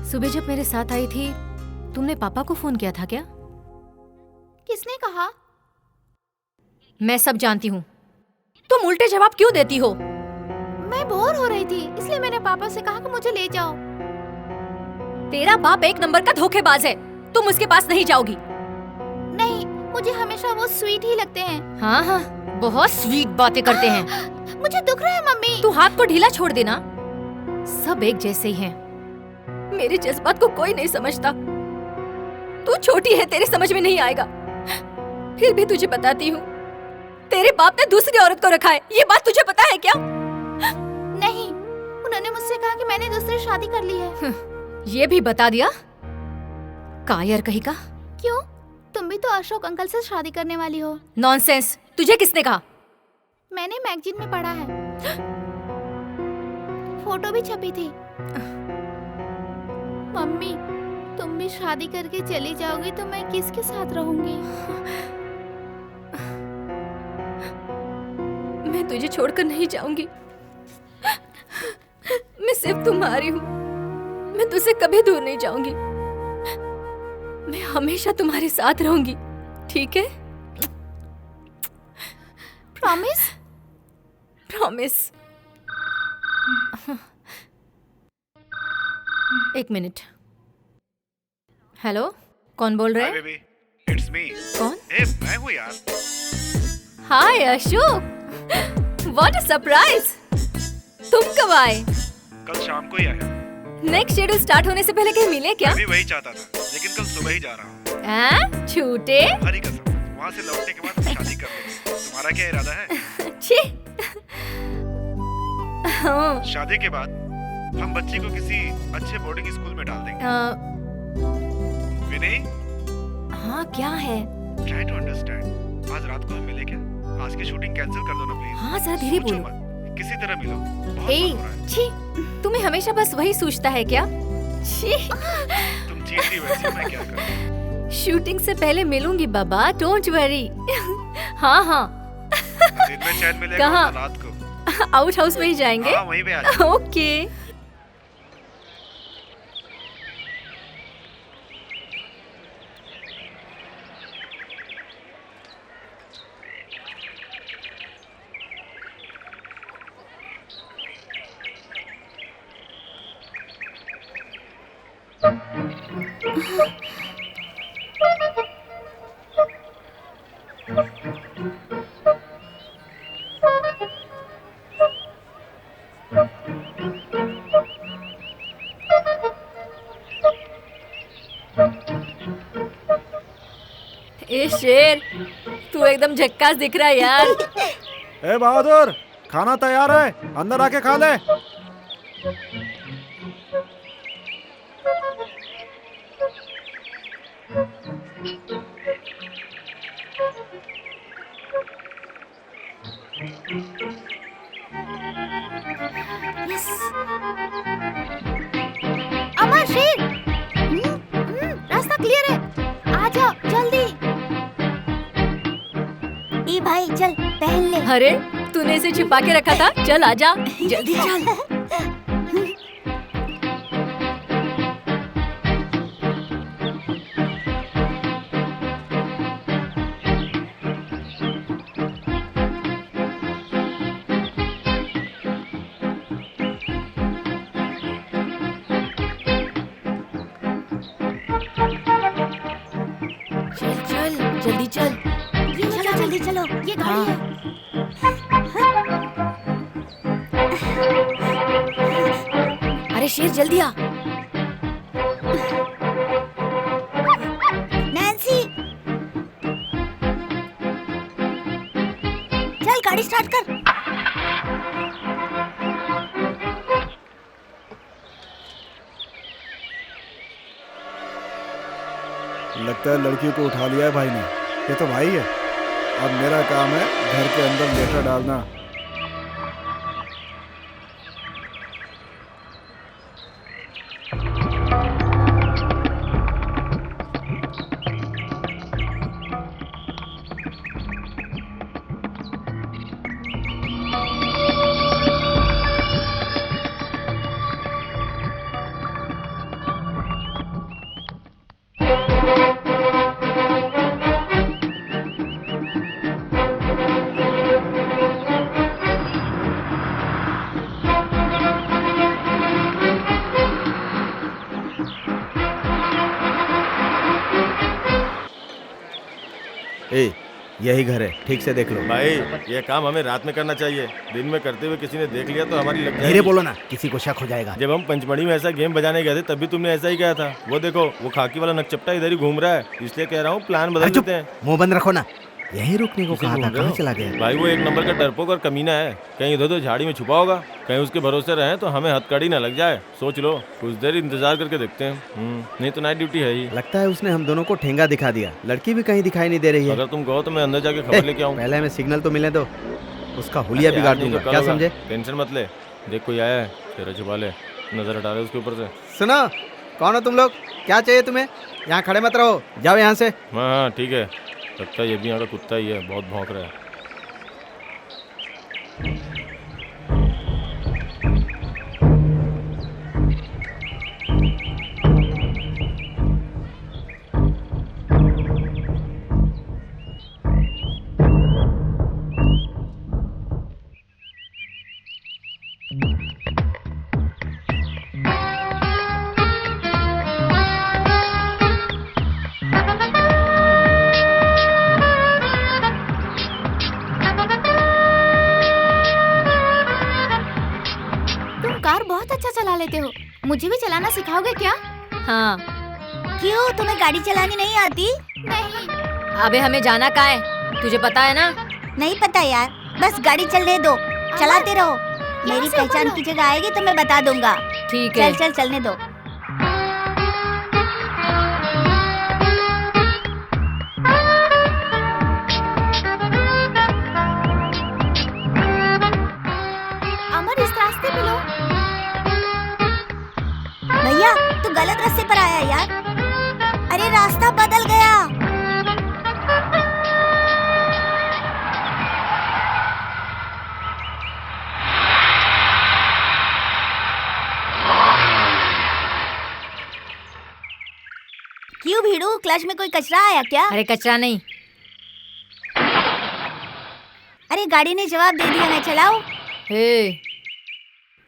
सुबह जब मेरे साथ आई थी, तुमने पापा को फोन किया था क्या? किसने कहा? मैं सब जानती हूँ। तुम उल्टे जवाब क्यों देती हो? मैं बोर हो रही थी, इसलिए मैंने पापा से कहा कि मुझे ले जाओ। तेरा बाप एक नंबर का धोखेबाज है, तुम उसके पास नहीं जाओगी। नहीं, मुझे हमेशा वो स्वीट ही लगते हैं। हाँ हाँ, बहुत स्वीट बातें करते हैं। मुझे दुख रहा है मम्मी। तू हाथ को ढीला छोड़ देना। सब एक जैसे ही हैं। मेरे जज्बात को कोई नहीं समझता। तू छोटी है, तेरे समझ में नहीं आएगा। फिर भी तुझे बताती हूँ, तेरे बाप ने दूसरी औरत को रखा है। ये बात तुझे पता है क्या? नहीं, उन्होंने मुझसे कहा कि मैंने दूसरी शादी कर ली है। ये भी बता दिया? कायर कहीं का। क्यों? तुम भी तो अशोक अंकल से शादी करने वाली हो। नॉनसेंस, तुझे किसने कहा? मैंने मैगजीन में पढ़ा है, फोटो भी छपी थी। मम्मी, तुम भी शादी करके चली जाओगी तो मैं किसके साथ रहूंगी? मैं तुझे छोड़कर नहीं जाऊंगी। मैं सिर्फ तुम्हारी हूँ। मैं तुझसे कभी दूर नहीं जाऊंगी। मैं हमेशा तुम्हारे साथ रहूंगी, ठीक है? प्रॉमिस? प्रॉमिस। एक मिनट। हेलो, कौन बोल रहे हाय हैं? Baby, it's me. कौन? मैं हूँ यार। हाय अशोक, व्हाट अ सरप्राइज! तुम कब आए? कल शाम को ही आया। नेक्स्ट शेड्यूल स्टार्ट होने से पहले कहीं मिले क्या? मैं भी वही चाहता था, लेकिन कल सुबह ही जा रहा हूँ। छूटे? हरी कसम, वहाँ से लौटने के बाद शादी कर लूंगा। तुम्हारा क्या इरादा है? छी। हाँ, शादी के बाद हम बच्ची को किसी अच्छे बोर्डिंग स्कूल में डाल देंगे। विनय, हाँ क्या है? Try to understand. आज रात को हम मिले क्या? आज की शूटिंग कैंसिल कर दो ना प्लीज। हाँ जरा धीरे सोचो बोलो। मत, किसी तरह मिलो। बहुत ए, मन हो रहा है। छी, तुम्हें हमेशा बस वही सूझता है क्या? छी। तुम चीज ही वैसी, मैं क्या करूं? शूटिंग से पहले मिलूंगी बाबा, डोंट वरी। हाँ हाँ। दिन में चैन मिलेगा कहाँ? तो रात को। आउट हाउस में ही जाएंगे? हाँ, वहीं पे आ जाओ। ओके। ए शेर, तू एकदम झक्कास दिख रहा है यार। ए बहादुर, खाना तैयार है, अंदर आके खा ले। अमर शेर, रास्ता क्लियर है, आ जाओ जल्दी। ए भाई चल पहन ले। अरे तूने इसे छिपा के रखा था, चल आजा जल्दी चल। चल चल जल्दी चल। ये चलो जल्दी चलो, ये गाड़ी है। अरे शेर जल्दी आ। नैन्सी, चल गाड़ी स्टार्ट कर। लगता है लड़की को उठा लिया है भाई ने। ये तो भाई है। अब मेरा काम है घर के अंदर लेटर डालना। ए, यही घर है, ठीक से देख लो। भाई ये काम हमें रात में करना चाहिए, दिन में करते हुए किसी ने देख लिया तो हमारी लग धीरे जाएगी। बोलो ना, किसी को शक हो जाएगा। जब हम पंचमढ़ी में ऐसा गेम बजाने गए थे तब भी तुमने ऐसा ही कहा था। वो देखो वो खाकी वाला नकचप्टा इधर ही घूम रहा है, इसलिए कह रहा हूँ प्लान बदल चुप, देते हैं। मुंह बंद रखो ना। यही रुकने को किसे कहा था, ढूंढ रहे कहाँ हो? चला गया? भाई वो एक नंबर का डरपोक और कमीना है। कहीं इधर उधर झाड़ी में छुपा होगा, कहीं उसके भरोसे रहे तो हमें हथकड़ी ना लग जाए। सोच लो, कुछ देर इंतजार करके देखते हैं। नहीं तो नाइट ड्यूटी है ही। लगता है उसने हम दोनों को ठेंगा दिखा दिया। लड़की भी कहीं दिखाई नहीं दे रही है। अगर तुम कहो तो मैं अंदर जाके खबर लेके आऊँ। पहले हमें सिग्नल तो मिले दो, उसका हुलिया बिगाड़ दूंगा। क्या समझे? टेंशन मत ले, देख कोई आया है, चेहरा छुपा ले, नजर हटा ले उसके ऊपर से। सुनो, कौन हो तुम लोग? क्या चाहिए तुम्हें? यहाँ खड़े मत रहो, जाओ यहाँ से। हाँ ठीक है, लगता है ये भी यहाँ का कुत्ता ही है, बहुत भौंक रहा है। तुम कार बहुत अच्छा चला लेते हो, मुझे भी चलाना सिखाओगे क्या? हाँ। क्यों, तुम्हें गाड़ी चलानी नहीं आती? नहीं। अबे हमें जाना कहाँ है, तुझे पता है ना? नहीं पता यार, बस गाड़ी चलने दो, चलाते रहो। मेरी से पहचान बोलो। की जगह आएगी तो मैं बता दूंगा। ठीक है। चल चल चलने दो। अमर, इस रास्ते पे लो। भैया तू गलत रास्ते पर आया यार। अरे रास्ता बदल गया। क्यों भीड़ू, क्लच में कोई कचरा आया क्या? अरे कचरा नहीं। अरे गाड़ी ने जवाब दे दिया, मैं चलाऊं? हे,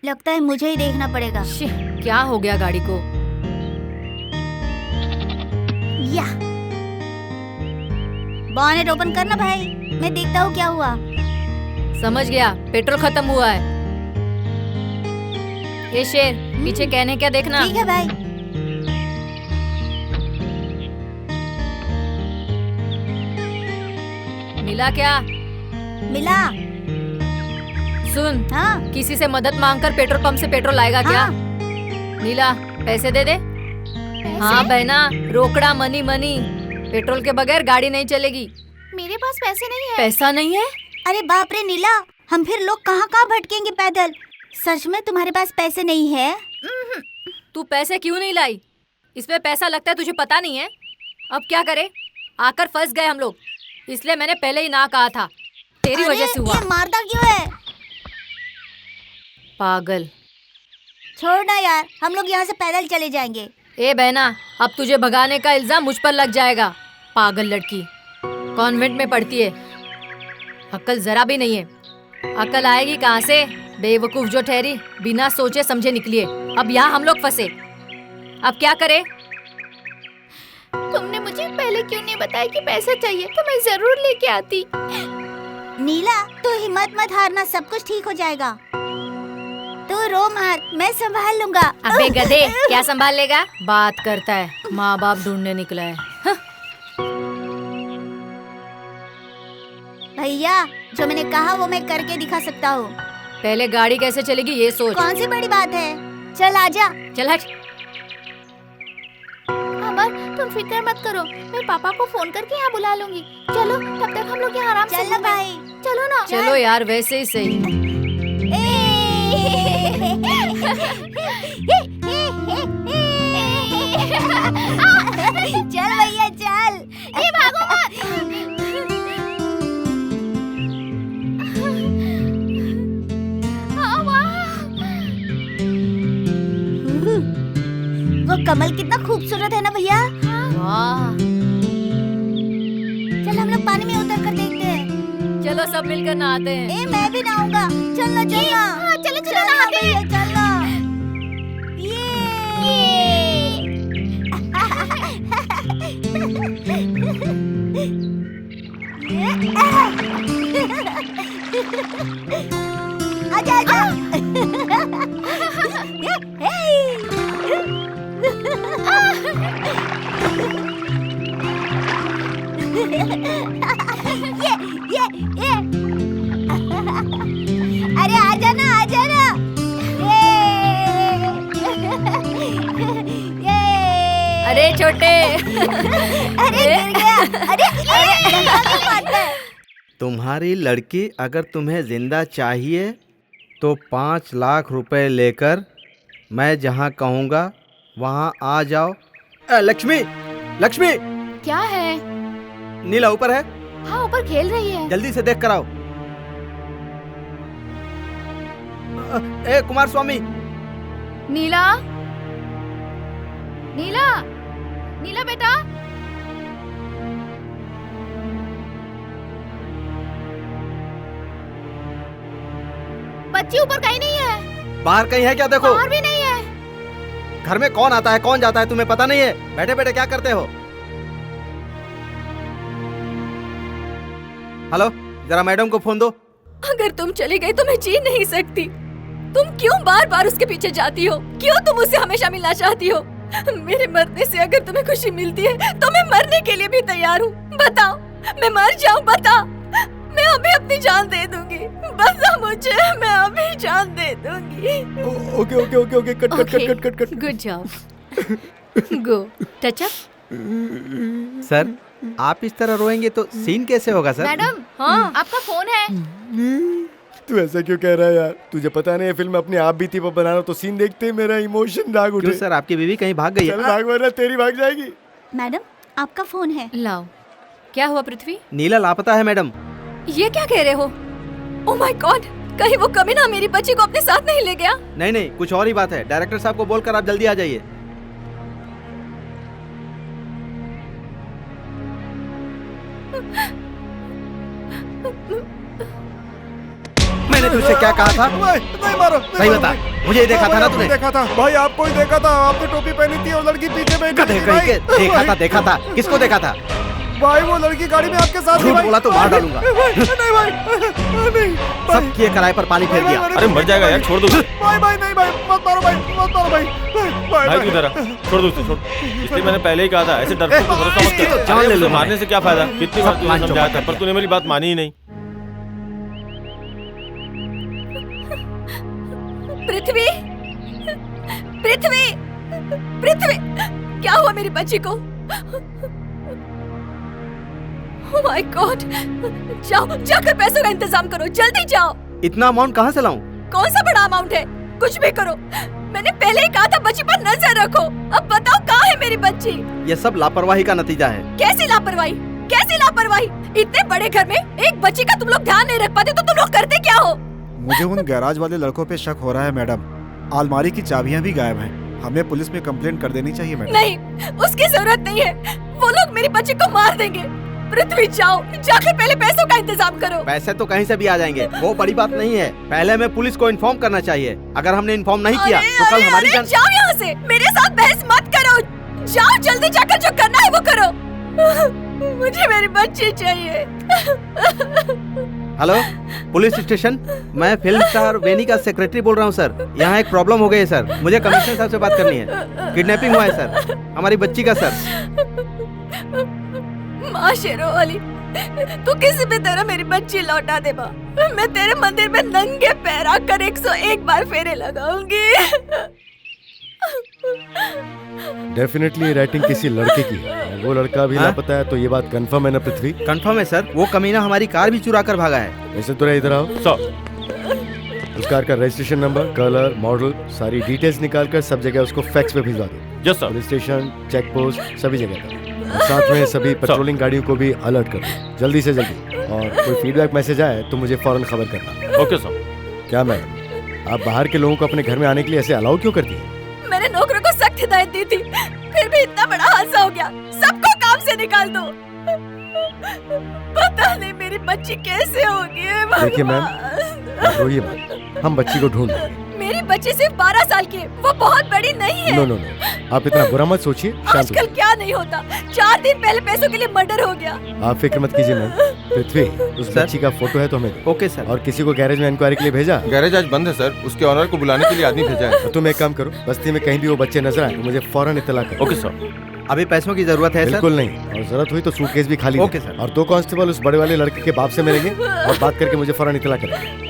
लगता है मुझे ही देखना पड़ेगा। शी, क्या हो गया गाड़ी को? या बॉनेट ओपन करना भाई, मैं देखता हूँ क्या हुआ। समझ गया, पेट्रोल खत्म हुआ है। ये शेर, पीछे कहने क्या देखना। ठीक है भाई। मिला क्या? मिला। सुन, हाँ किसी से मदद मांगकर पेट्रोल पंप से पेट्रोल लाएगा क्या? हाँ। नीला, पैसे दे दे। हाँ बहना, रोकड़ा, मनी मनी। पेट्रोल के बगैर गाड़ी नहीं चलेगी। मेरे पास पैसे नहीं है। पैसा नहीं है? अरे बाप रे नीला, हम फिर लोग कहाँ कहाँ भटकेंगे पैदल। सच में तुम्हारे पास पैसे नहीं है? तू पैसे क्यों नहीं लाई? इसमें पैसा लगता है, तुझे पता नहीं है? अब क्या करे? आकर फंस गए हम लोग, इसलिए मैंने पहले ही ना कहा था। तेरी वजह से हुआ। ये मारता क्यों है? पागल। छोड़ ना यार, हम लोग यहाँ से पैदल चले जाएंगे। ए बहना, अब तुझे भगाने का इल्जाम मुझ पर लग जाएगा। पागल लड़की, कॉन्वेंट में पढ़ती है, अक्ल जरा भी नहीं है। अक्ल आएगी कहाँ से? बेवकूफ जो ठहरी, बिना सोचे समझे निकली है। अब यहाँ हम लोग फंसे, अब क्या करे? तुमने मुझे पहले क्यों नहीं बताया कि पैसा चाहिए, तो मैं जरूर लेके आती। नीला तू हिम्मत मत हारना, सब कुछ ठीक हो जाएगा। तू रो मत, मैं संभाल लूंगा। अबे गधे, क्या संभाल लेगा? बात करता है, माँ बाप ढूंढने निकला है। हाँ। भैया जो मैंने कहा वो मैं करके दिखा सकता हूँ। पहले गाड़ी कैसे चलेगी ये सोच। कौन सी बड़ी बात है, चल आजा। चल हट। अमर, तुम फिक्र मत करो, मैं पापा को फोन करके यहाँ बुला लूंगी। चलो, तब तक हम लोग यहाँ आराम से चल ना घूमें। भाई। चलो ना। चलो यार, वैसे ही सही। चल भैया चल। भागो मत। हाँ, वाह। वो कमल कितना खूबसूरत है ना भैया। वाह, चल हम लोग पानी में उतर कर देखते हैं। चलो सब मिलकर नहाते हैं। मैं भी नहाऊंगा। चलना चलना। चलो चलो नहाते हैं। चलना। आजा आजा। ये अरे आ जाना आ जाना। ये अरे छोटे अरे गिर गया। अरे अरे मारता है। तुम्हारी लड़की अगर तुम्हें जिंदा चाहिए तो 5 लाख रुपए लेकर मैं जहाँ कहूँगा वहाँ आ जाओ। लक्ष्मी, लक्ष्मी, क्या है? नीला ऊपर है, हाँ ऊपर खेल रही है। जल्दी से देख कर आओ। ए कुमार स्वामी, नीला, नीला, नीला बेटा। बच्ची ऊपर कहीं नहीं है। बाहर कहीं है क्या? देखो बाहर भी नहीं है। घर में कौन आता है कौन जाता है तुम्हें पता नहीं है? बैठे बैठे क्या करते हो? हेलो, जरा मैडम को फोन दो। अगर तुम चली गई तो मैं जी नहीं सकती। तुम क्यों बार बार उसके पीछे जाती हो? क्यों तुम उससे हमेशा मिलना चाहती हो? मेरे मरने से अगर तुम्हें खुशी मिलती है तो मैं मरने के लिए भी तैयार हूँ। बताओ, मैं मर जाऊँ? बता, मैं अभी अपनी जान दे दूंगी। बता मुझे, मैं अभी जान दे दूंगी। Okay okay okay okay, cut cut cut cut cut cut. Good job. Go touch up. Sir, आप इस तरह रोएंगे तो सीन कैसे होगा सर? मैडम, हाँ, आपका फोन है। तू ऐसा क्यों कह रहा है यार? तुझे पता नहीं है फिल्म अपने आप बीती पर बनाना, तो सीन देखते ही मेरा इमोशन जाग उठे। क्यों सर, आपकी बीवी कहीं भाग गई चल है? भाग, वरना तेरी भाग जाएगी। मैडम आपका फोन है। लाओ। क्या हुआ पृथ्वी? नीला लापता है मैडम। ये क्या कह रहे हो? ओह माय गॉड, कहीं वो कमीना मेरी बच्ची को अपने साथ नहीं ले गया? नहीं नहीं, कुछ और ही बात है। डायरेक्टर साहब को बोलकर आप जल्दी आ जाइए। मैंने तुझसे क्या कहा था? नहीं मारो, नहीं सही मारो बता, भाई। मुझे ही देखा था ना भाई, तूने? आपको देखा था भाई, आपको ही देखा था। आपने टोपी पहनी थी और लड़की पीछे बैठी गधे थी कहीं के। भाई। देखा था। किसको देखा था? भाई वो लड़की गाड़ी में आपके साथ थी झूठ भाई। बोला तो मार डालूंगा। नहीं भाई, नहीं सब किए कराए पर पानी फेर दिया। अरे मर जाएगा यार, छोड़ दो उसे। भाई भाई नहीं भाई, मत मारो भाई, मत मारो भाई। भाई तू इधर आ, छोड़ दो उसे, छोड़। इसलिए मैंने पहले ही कहा था, ऐसे डरपोक को भरोसा मत कर। जान ले अरे लो उसे मारने से क्या फायदा? कितनी बार सब तुझे मान समझाया चौपट था, पर कर तूने मेरी बात मानी ही नहीं। पृथ्वी, पृथ्वी, पृथ्वी, क्या हुआ मेरी बच्ची को? ओह माय गॉड, जाओ, जाकर पैसों का इंतजाम करो, जल्दी जाओ। इतना अमाउंट कहाँ से लाऊं? कौन सा बड़ा अमाउंट है? कुछ भी करो। मैंने पहले ही कहा था बच्ची पर नजर रखो। अब बताओ कहाँ है मेरी बच्ची? ये सब लापरवाही का नतीजा है। कैसी लापरवाही? कैसी लापरवाही? इतने बड़े घर में एक बच्ची का तुम लोग ध्यान नहीं रख पाते तो तुम लोग करते क्या हो? मुझे उन गैराज वाले लड़कों पे शक हो रहा है मैडम। अलमारी की चाबियां भी गायब हैं। हमें पुलिस में कंप्लेंट कर देनी चाहिए मैडम। नहीं, उसकी जरूरत नहीं है। वो लोग मेरी बच्ची को मार देंगे। पृथ्वी जाओ, जाकर पहले पैसों का इंतजाम करो। पैसे तो कहीं से भी आ जाएंगे, वो बड़ी बात नहीं है। पहले हमें पुलिस को इन्फॉर्म करना चाहिए। अगर हमने इन्फॉर्म नहीं किया तो कल हमारी जान। जाओ यहाँ से, मेरे साथ बहस मत करो। जाओ जल्दी, जाकर जो करना है वो करो। मुझे मेरी बच्ची चाहिए। हेलो, पुलिस स्टेशन, मैं फिल्म स्टार वेनी का सेक्रेटरी बोल रहा हूँ सर। यहाँ एक प्रॉब्लम हो गई है सर, मुझे कमिश्नर साहब से बात करनी है। किडनैपिंग हुआ है सर, हमारी बच्ची का सर। माँ शेरों वाली, तू किसी भी तरह मेरी बच्ची लौटा दे माँ। मैं तेरे मंदिर में नंगे पैर आकर 101 बार फेरे लगाऊंगी। डेफिनेटली राइटिंग किसी लड़के की है। वो लड़का भी लापता है, तो ये बात कंफर्म है ना पृथ्वी? कंफर्म है सर, वो कमीना हमारी कार भी चुरा कर भागा है। वैसे तो इधर आओ। उस कार का रजिस्ट्रेशन नंबर, कलर, मॉडल, सारी डिटेल्स निकाल कर सब जगह उसको फैक्स पे भिजवा दो। Yes sir. Police station, check post, सभी जगह पर। और साथ में सभी पेट्रोलिंग गाड़ियों को भी अलर्ट कर दो, जल्दी से जल्दी। और कोई फीडबैक मैसेज आए तो मुझे फौरन खबर करना। Okay sir. क्या मैडम, आप बाहर के लोगों को अपने घर में आने के लिए ऐसे अलाउ क्यों करती है? मैंने नौकरों को सख्त हिदायत दी थी, फिर भी इतना बड़ा हादसा हो गया। सबको काम से निकाल दो। पता नहीं मेरी बच्ची कैसे होगी। देखिए मैम, आप रोइए मत, हम बच्ची को ढूंढ लेंगे। मेरी बच्ची सिर्फ 12 साल की है, वो बहुत बड़ी नहीं है। नो नो नो, आप इतना बुरा मत सोचिए, शांत आजकल होइए। क्या नहीं होता। 4 दिन पहले पैसों के लिए मर्डर हो गया। आप फिक्र मत कीजिए मैम। पृथ्वी, उस सर? बच्ची का फोटो है तो हमें दो। Okay sir. और किसी को गैरेज में इंक्वायरी के लिए भेजा? गैरेज आज बंद है सर, उसके ऑनर को बुलाने के लिए आदमी भेजा है। तो तुम एक काम करो, बस्ती में कहीं भी वो बच्चे नजर आए तो मुझे फौरन इत्तला करो। Okay sir. अभी पैसों की जरूरत है सर। बिल्कुल नहीं, और जरूरत हुई तो सूटकेस भी खाली ओके, दे। सर। और 2 कांस्टेबल उस बड़े वाले लड़के के बाप से मिलेंगे और बात करके मुझे फौरन इत्तला करें।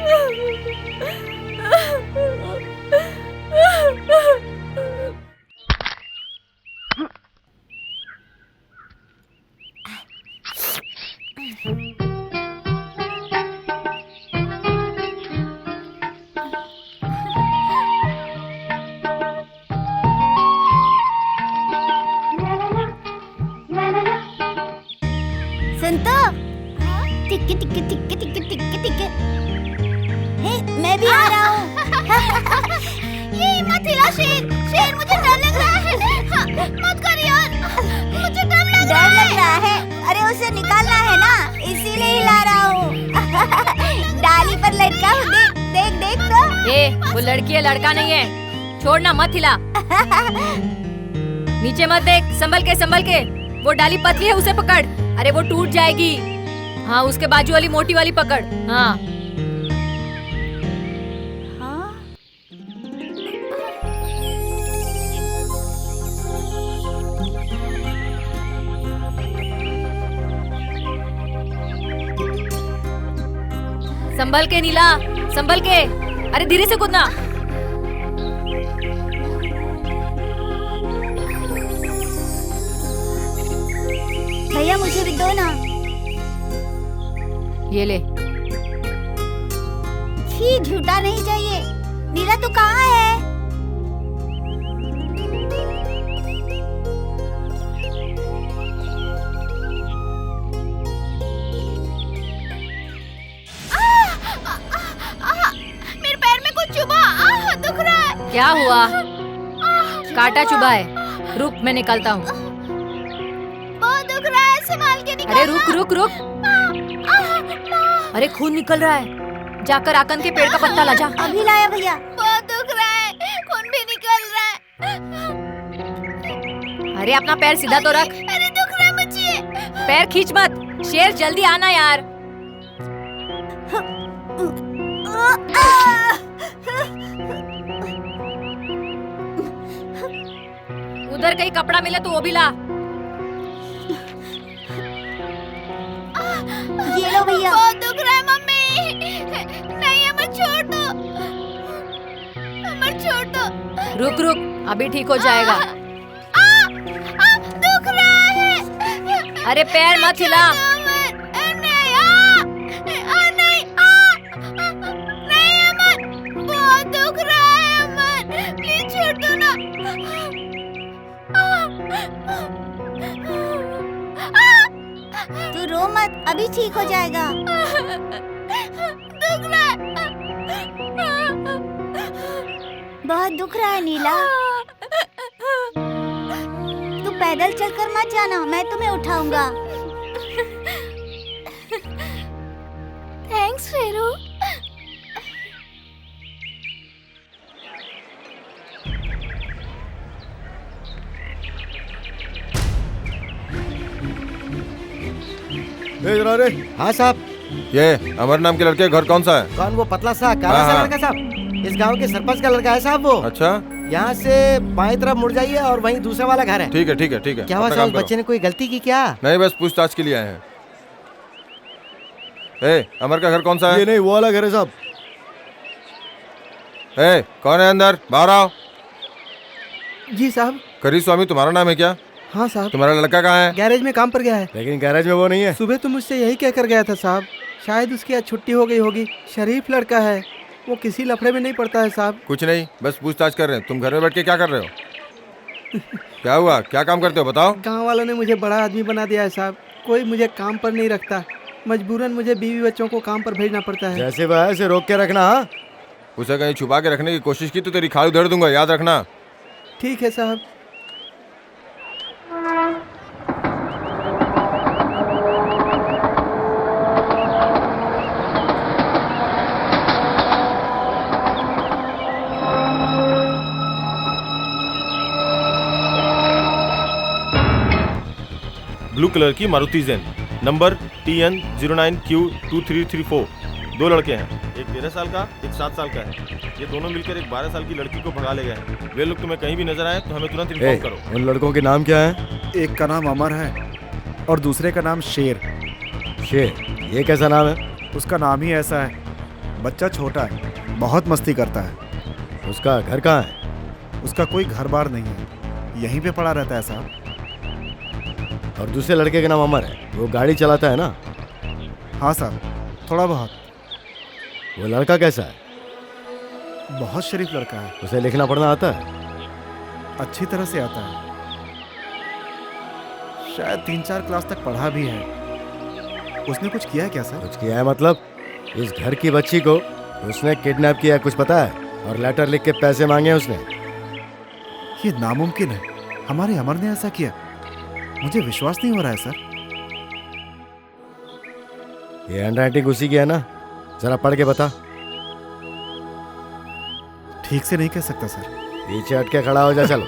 संतो, टिक्के टिक्के टिक्के टिक्के टिक्के टिक्के। हे, मैं भी आ रहा हूँ। ये मत हिला शेर, शेर मुझे डर लग रहा है। हाँ, मत कर यार, मुझे डर लग रहा है। अरे उसे निकालना है ना, इसीलिए हिला रहा हूँ। डाली पर लटका हूँ, देख देख देख तो। ए, वो लड़की है, लड़का नहीं है। छोड़ना, मत हिला। नीचे मत देख, संभल के। वो डाली पतली है, उसे पकड़। अरे वो टूट जाएगी। हाँ, उसके बाजू वाली मोटी वाली पकड़। हाँ। संभल के नीला, संभल के। अरे धीरे से कूदना। भैया मुझे भी दो ना। ये ले। छी, झूठा नहीं चाहिए। नीला तू कहाँ है? मेरे पैर में कुछ चुभा, दुख रहा है। क्या हुआ? काटा चुभा है। रुक, मैं निकालता हूँ। बहुत दुख रहा है, संभाल के निकाल। अरे रुक। अरे खून निकल रहा है। जाकर आकन के पेड़ का पत्ता ला जा। अभी लाया भैया। बहुत दुख रहा है, खून भी निकल रहा है। अरे अपना पैर सीधा तो रख। अरे दुख रहा है मुझे। पैर खींच मत। शेर जल्दी आना यार। उधर कहीं कपड़ा मिले तो वो भी ला। ये लो भैया। बहुत दुख रहा है मम्मी। नहीं, अमर छोड़ दो। अमर छोड़ दो। रुक, अभी ठीक हो जाएगा। दुख रहा है। अरे पैर मत हिला। नहीं अमर, बहुत दुख रहा है अमर, प्लीज छोड़ दो ना। तू रो मत, अभी ठीक हो जाएगा। दुख रहा है। बहुत दुख रहा है नीला। तू पैदल चलकर मत जाना, मैं तुम्हें उठाऊंगा। थैंक्स फेरू। जरा रे। हाँ साहब। ये अमर नाम के लड़के का घर कौन सा है? कौन? वो पतला सा काला सा हाँ। लड़का साहब, इस गांव के सरपंच का लड़का है साहब वो। अच्छा, यहाँ से बाएं तरफ मुड़ जाइए और वहीं दूसरा वाला घर है। ठीक है। क्या हुआ अपना साहब, काम करो। बच्चे ने कोई गलती की क्या? नहीं, बस पूछताछ के लिए आए हैं। ए, अमर का घर कौन सा है? ये नहीं, वो वाला घर है साहब। ए, कौन है अंदर? बाहर आओ। जी साहब। करी स्वामी तुम्हारा नाम है क्या? हाँ साहब। तुम्हारा लड़का कहाँ है? गैरेज में काम पर गया है। लेकिन गैरेज में वो नहीं है। सुबह तो मुझसे यही कहकर गया था साहब। शायद उसकी आज छुट्टी हो गई होगी। शरीफ लड़का है, वो किसी लफड़े में नहीं पड़ता है साहब। कुछ नहीं, बस पूछताछ कर रहे हैं। तुम घर में बैठ के क्या कर रहे हो? क्या हुआ? क्या काम करते हो बताओ? गांव वालों ने मुझे बड़ा आदमी बना दिया है साहब। कोई मुझे काम पर नहीं रखता। मजबूरन मुझे बीवी बच्चों को काम पर भेजना पड़ता है। जैसे वह है, उसे रोक के रखना। हाँ, उसे कहीं छुपा के रखने की कोशिश की तो तेरी खाल उधेड़ दूंगा, याद रखना। ठीक है साहब। ब्लू कलर की मारुति ज़ेन, नंबर TN09Q2334। 2 लड़के हैं, एक 13 साल का, एक 7 साल का है। ये दोनों मिलकर एक 12 साल की लड़की को भगा ले गए हैं। वे लोग तुम्हें कहीं भी नजर आए तो हमें तुरंत इन्फॉर्म करो। उन लड़कों के नाम क्या है? एक का नाम अमर है और दूसरे का नाम शेर। शेर, ये कैसा नाम है? उसका नाम ही ऐसा है। बच्चा छोटा है, बहुत मस्ती करता है। उसका घर कहाँ है? उसका कोई घर बार नहीं है, यहीं पे पड़ा रहता है साहब। और दूसरे लड़के का नाम अमर है, वो गाड़ी चलाता है ना? हाँ साहब, थोड़ा बहुत। वो लड़का कैसा है? बहुत शरीफ लड़का है। उसे लिखना पढ़ना आता है? अच्छी तरह से आता है। शायद 3-4 क्लास तक पढ़ा भी है। उसने कुछ किया है क्या सर? कुछ किया है मतलब? इस घर की बच्ची को उसने किडनैप किया, कुछ पता है? और लेटर लिख के पैसे मांगे उसने। ये नामुमकिन है, हमारे अमर ने ऐसा किया। मुझे विश्वास नहीं हो रहा है सर। ये हैंडराइटिंग उसी की है ना? जरा पढ़ के बता। ठीक से नहीं कह सकता सर। पीछे हट के खड़ा हो जा, चलो।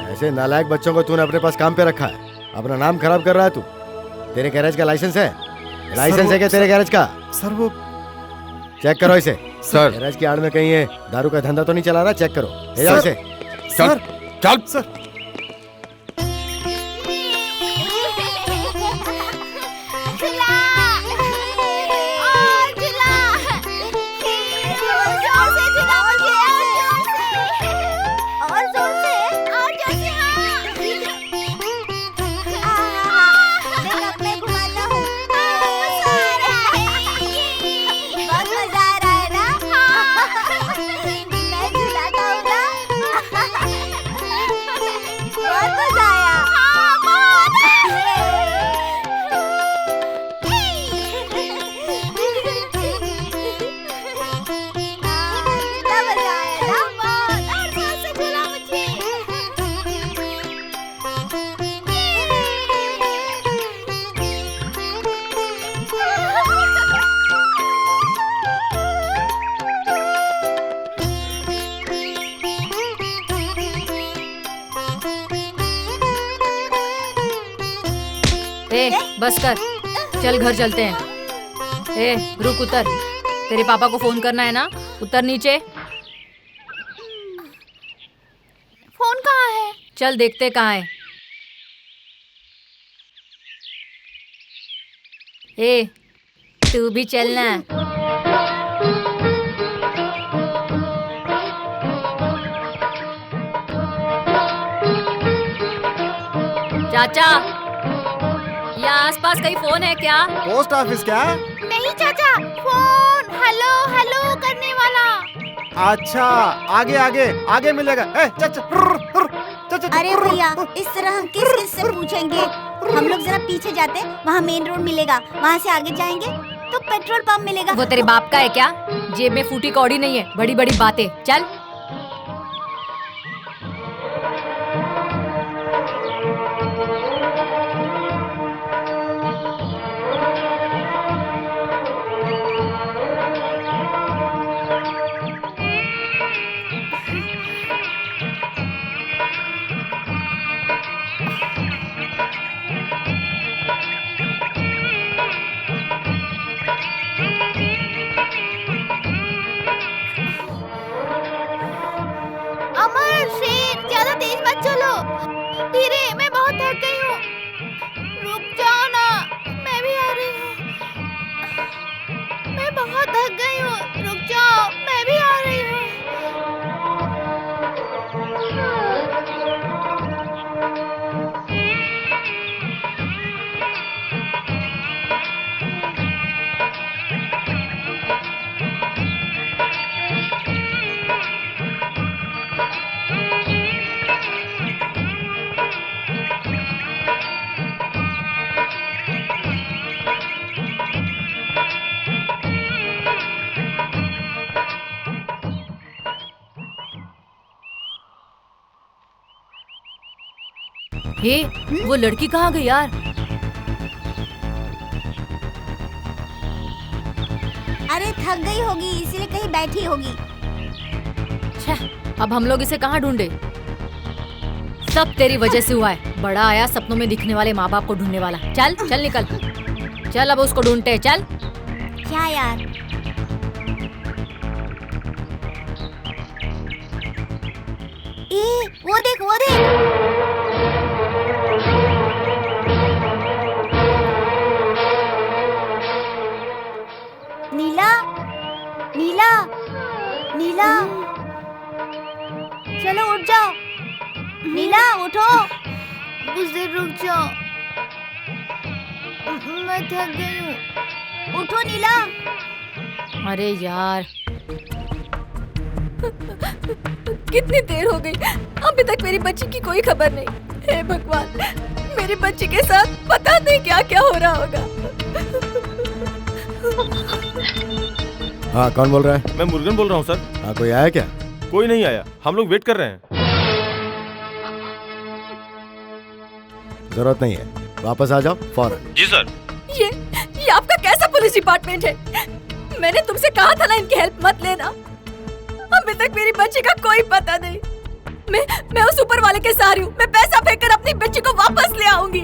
ऐसे नालायक बच्चों को तूने अपने पास काम पे रखा है, अपना नाम खराब कर रहा है तू। तेरे गैरेज का लाइसेंस है? लाइसेंस है क्या तेरे गैरेज का? सर वो चेक करो इसे। सर। गैरेज की आड़ में कहीं ये दारू का धंधा तो नहीं चला रहा? चेक करो, ले जाओ इसे। चल चल। सर ए, बस कर, चल घर चलते हैं। ए, रुक, उतर। तेरे पापा को फोन करना है ना? उतर नीचे। फोन कहाँ है? चल देखते कहाँ है। ए, तू भी चलना। चाचा, यहाँ आसपास कहीं फोन है क्या? पोस्ट ऑफिस क्या? नहीं चाचा, फोन हेलो हेलो करने वाला। अच्छा, आगे आगे आगे मिलेगा। अरे भैया, इस तरह हम किस किस से पूछेंगे? हम लोग जरा पीछे जाते, वहाँ मेन रोड मिलेगा, वहाँ से आगे जाएंगे तो पेट्रोल पंप मिलेगा। वो तेरे बाप का है क्या? जेब में फूटी कौड़ी नहीं है, बड़ी बड़ी बातें। चल। अमर, शेर, ज्यादा तेज मत चलो। धीरे, मैं बहुत थक गई हूँ। रुक जाओ ना, मैं भी आ रही हूँ। मैं बहुत थक गई हूँ, रुक जाओ, मैं भी आ रही हूँ। हे, वो लड़की कहाँ गई यार? अरे थक गई होगी, इसीलिए कहीं बैठी होगी। छह, अब हम लोग इसे कहाँ ढूंढे? सब तेरी वजह से हुआ है। बड़ा आया सपनों में दिखने वाले माँ बाप को ढूंढने वाला। चल चल निकल, चल अब उसको ढूंढते हैं। चल। क्या यार? वो देख, वो देख। उठो। कुछ देर रुक जाओ, मैं थक गई हूँ। उठो नीला। अरे यार, कितनी देर हो गई, अभी तक मेरी बच्ची की कोई खबर नहीं। हे भगवान, मेरी बच्ची के साथ पता नहीं क्या क्या हो रहा होगा। हाँ, कौन बोल रहा है? मैं मुर्गन बोल रहा हूँ सर। हाँ, कोई आया क्या? कोई नहीं आया, हम लोग वेट कर रहे हैं। जरूरत नहीं है, वापस आ जाओ फौरन। जी सर। ये आपका कैसा पुलिस डिपार्टमेंट है? मैंने तुमसे कहा था ना इनकी हेल्प मत लेना। अभी तक मेरी बच्ची का कोई पता नहीं। मैं उस ऊपर वाले के सहारे हूँ। मैं पैसा फेंककर अपनी बच्ची को वापस ले आऊंगी।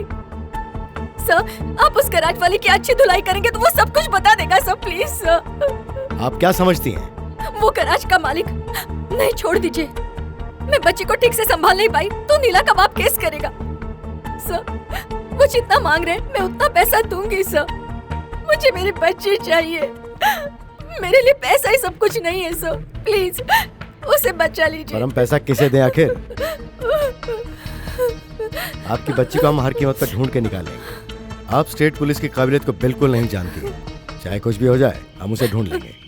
सर, आप उस गैराज वाले की अच्छी धुलाई करेंगे तो वो सब कुछ बता देगा सर, प्लीज सर। आप क्या समझती हैं? वो गैराज का मालिक, नहीं छोड़ दीजिए। मैं बच्ची को ठीक से संभाल नहीं पाई तो नीला का बाप केस करेगा। सर, वो जितना मांग रहे हैं मैं उतना पैसा दूंगी सर। मुझे मेरी बच्ची चाहिए। मेरे लिए पैसा ही सब कुछ नहीं है सर, प्लीज उसे बचा लीजिए। पर हम पैसा किसे दें आखिर? आपकी बच्ची को हम हर कीमत पर ढूंढ के निकालेंगे। आप स्टेट पुलिस की काबिलियत को बिल्कुल नहीं जानती। चाहे कुछ भी हो जाए, हम उसे ढूंढ लेंगे।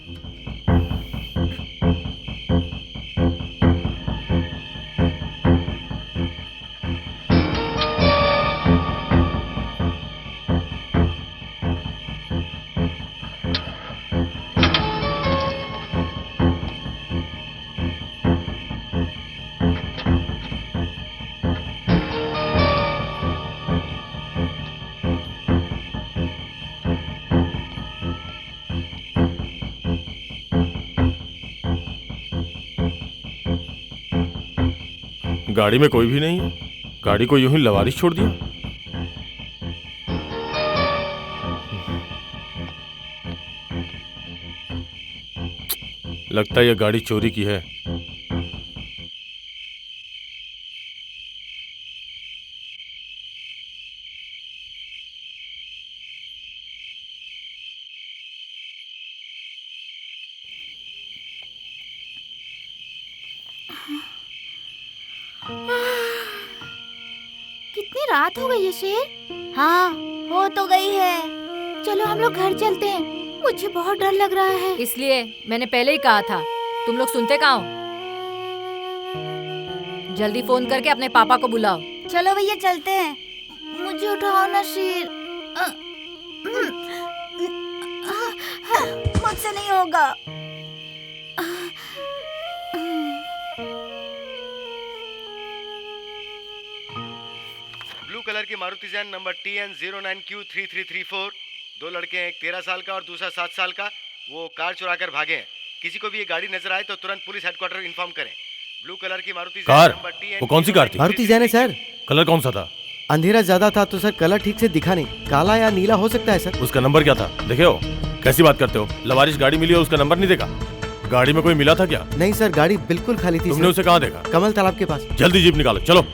गाड़ी में कोई भी नहीं है। गाड़ी को यूं ही लवारिश छोड़ दिया। लगता है ये गाड़ी चोरी की है। कितनी रात हो गई है शेर? हाँ, हो तो गई है। चलो हम लोग घर चलते हैं, मुझे बहुत डर लग रहा है। इसलिए मैंने पहले ही कहा था। तुम लोग सुनते कहाँ हो? जल्दी फोन करके अपने पापा को बुलाओ। चलो भैया चलते हैं। मुझे उठाओ ना शेर। मुझसे नहीं होगा। ब्लू कलर की मारुति जैन नंबर TN09Q3334। दो लड़के हैं, एक 13 साल का और दूसरा 7 साल का। वो कार चुरा कर भागे हैं। किसी को भी ये गाड़ी नजर आए तो तुरंत पुलिस हेडक्वार्टर इन्फॉर्म करें। ब्लू कलर की मारुति कार? नंबर TN वो कौन सी कार थी? मारुति जैन है सर। कलर कौन सा था? अंधेरा ज्यादा था तो सर कलर ठीक से दिखा नहीं। काला या नीला हो सकता है सर। उसका नंबर क्या था? देखे हो? कैसी बात करते हो? लवारिश गाड़ी मिली और उसका नंबर नहीं देखा? गाड़ी में कोई मिला था क्या? नहीं सर, गाड़ी बिल्कुल खाली थी। तुमने उसे कहाँ देखा? कमल तालाब के पास। जल्दी जीप निकालो, चलो।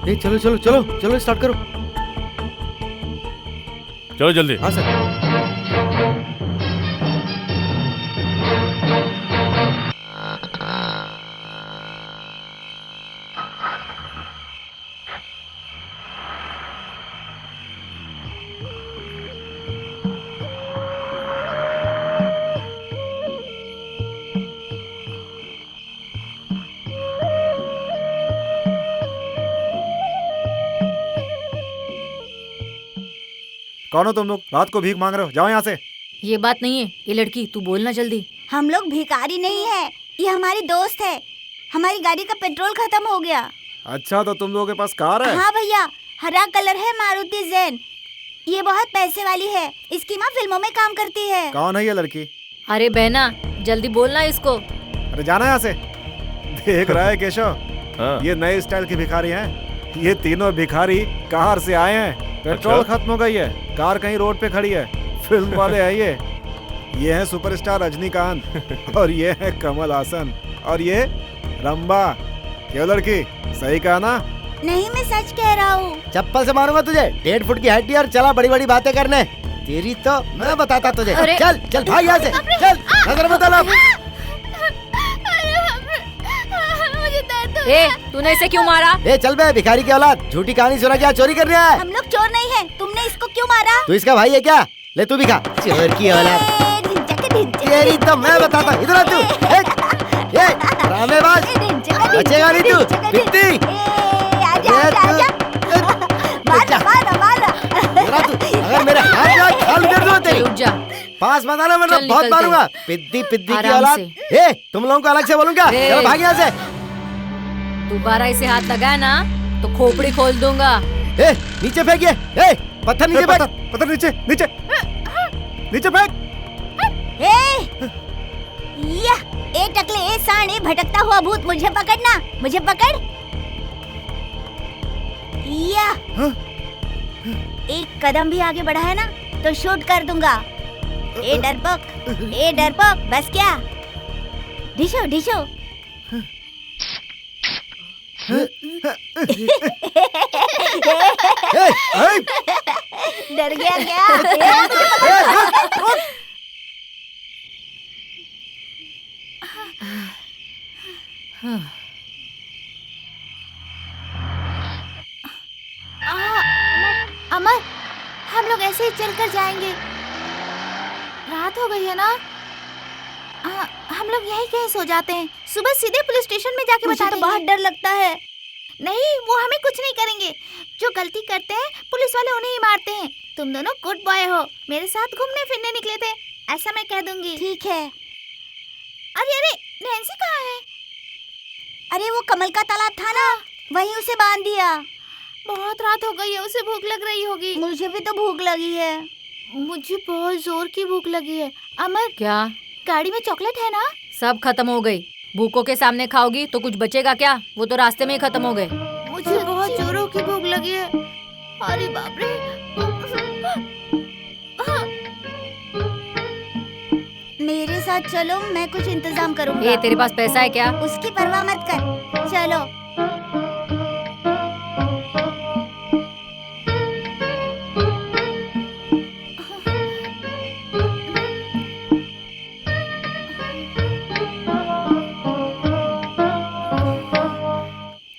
चलो चलो चलो चलो, स्टार्ट करो। चलो जल्दी। हाँ सर। कौन हो तुम लोग? रात को भीख मांग रहे हो? जाओ यहाँ से। ये बात नहीं है। ये लड़की, तू बोलना जल्दी। हम लोग भिखारी नहीं है, ये हमारी दोस्त है। हमारी गाड़ी का पेट्रोल खत्म हो गया। अच्छा, तो तुम लोगों के पास कार है? हाँ भैया, हरा कलर है, मारुति जैन। ये बहुत पैसे वाली है। इसकी माँ फिल्मों में काम करती है। कौन है ये लड़की? अरे बहना, जल्दी बोलना इसको। अरे जाना यहाँ से। देख रहा है केशव, हाँ। ये नए स्टाइल की भिखारी हैं। ये तीनों भिखारी कार से आए हैं। पेट्रोल अच्छा? खत्म हो गई है, कार कहीं रोड पे खड़ी है। फिल्म वाले हैं ये हैं सुपरस्टार रजनीकांत और ये है कमल हासन और ये रंबा। क्यों लड़की, सही कहा ना? नहीं, मैं सच कह रहा हूँ। चप्पल से मारूंगा तुझे। 1.5 फुट की हाइट और चला बड़ी बड़ी बातें करने। तेरी तो मैं बताता तुझे। अरे! चल चल भाई यहाँ से, चल नजर मत डालो। मुझे दर्द ए, तूने इसे क्यों मारा? ए चल बे भिखारी की औलाद, झूठी कहानी सुना क्या चोरी कर रहा है? हम लोग चोर नहीं है, तुमने इसको क्यों मारा? तू इसका भाई है क्या? ले तू भी खा। चोर की औलाद। तेरी तो मैं बताता। इधर आ तू। ए ड्रामेबाज, बचेगा नहीं तू। पिट्टी। अगर मेरे हाथ में खाल कर दो तेरी। उठ जा। पास मत आना वरना चल, बहुत निकलते। मारूंगा। पिद्दी पिद्दी की आराम औलाद। से। ए तुम लोगों को अलग से बोलूंगा। ए। चलो भाग यहाँ से। दोबारा इसे हाथ लगाया ना तो खोपड़ी खोल दूंगा। ए नीचे फेंकिए। ए पत्थर नीचे फेंक। पत्थर नीचे नीचे नीचे फेंक। ए टकले, ए साणे, भटकता हुआ भूत, मुझे पकड़ना, मुझे पकड़। या एक कदम भी आगे बढ़ा है ना तो शूट कर दूंगा। ए डरपोक, बस क्या? ढिशो ढिशो। डर गया क्या? अमर, हम लोग ऐसे ही चलकर जाएंगे। रात हो गई है ना? हम लोग यहीं कहीं सो जाते हैं। सुबह सीधे पुलिस स्टेशन में जाके मुझे बता तो देंगे। बहुत डर लगता है। नहीं, वो हमें कुछ नहीं करेंगे। जो गलती करते हैं पुलिस वाले उन्हें ही मारते हैं। तुम दोनों गुड बॉय हो, मेरे साथ घूमने फिरने निकले थे, ऐसा मैं कह दूंगी। ठीक है। अरे अरे, नैन्सी कहाँ है? अरे वो कमल का तालाब था ना, वहीं उसे बांध दिया। बहुत रात हो गई है, उसे भूख लग रही होगी। मुझे भी तो भूख लगी है। मुझे बहुत जोर की भूख लगी है। अमर, क्या? गाड़ी में चॉकलेट है ना? सब खत्म हो गई। भूखों के सामने खाओगी तो कुछ बचेगा क्या? वो तो रास्ते में ही खत्म हो गए। मुझे बहुत जोरों की भूख लगी है। अरे बाप रे। मेरे साथ चलो, मैं कुछ इंतजाम करूंगा। ए, तेरे पास पैसा है क्या? उसकी परवाह मत कर, चलो।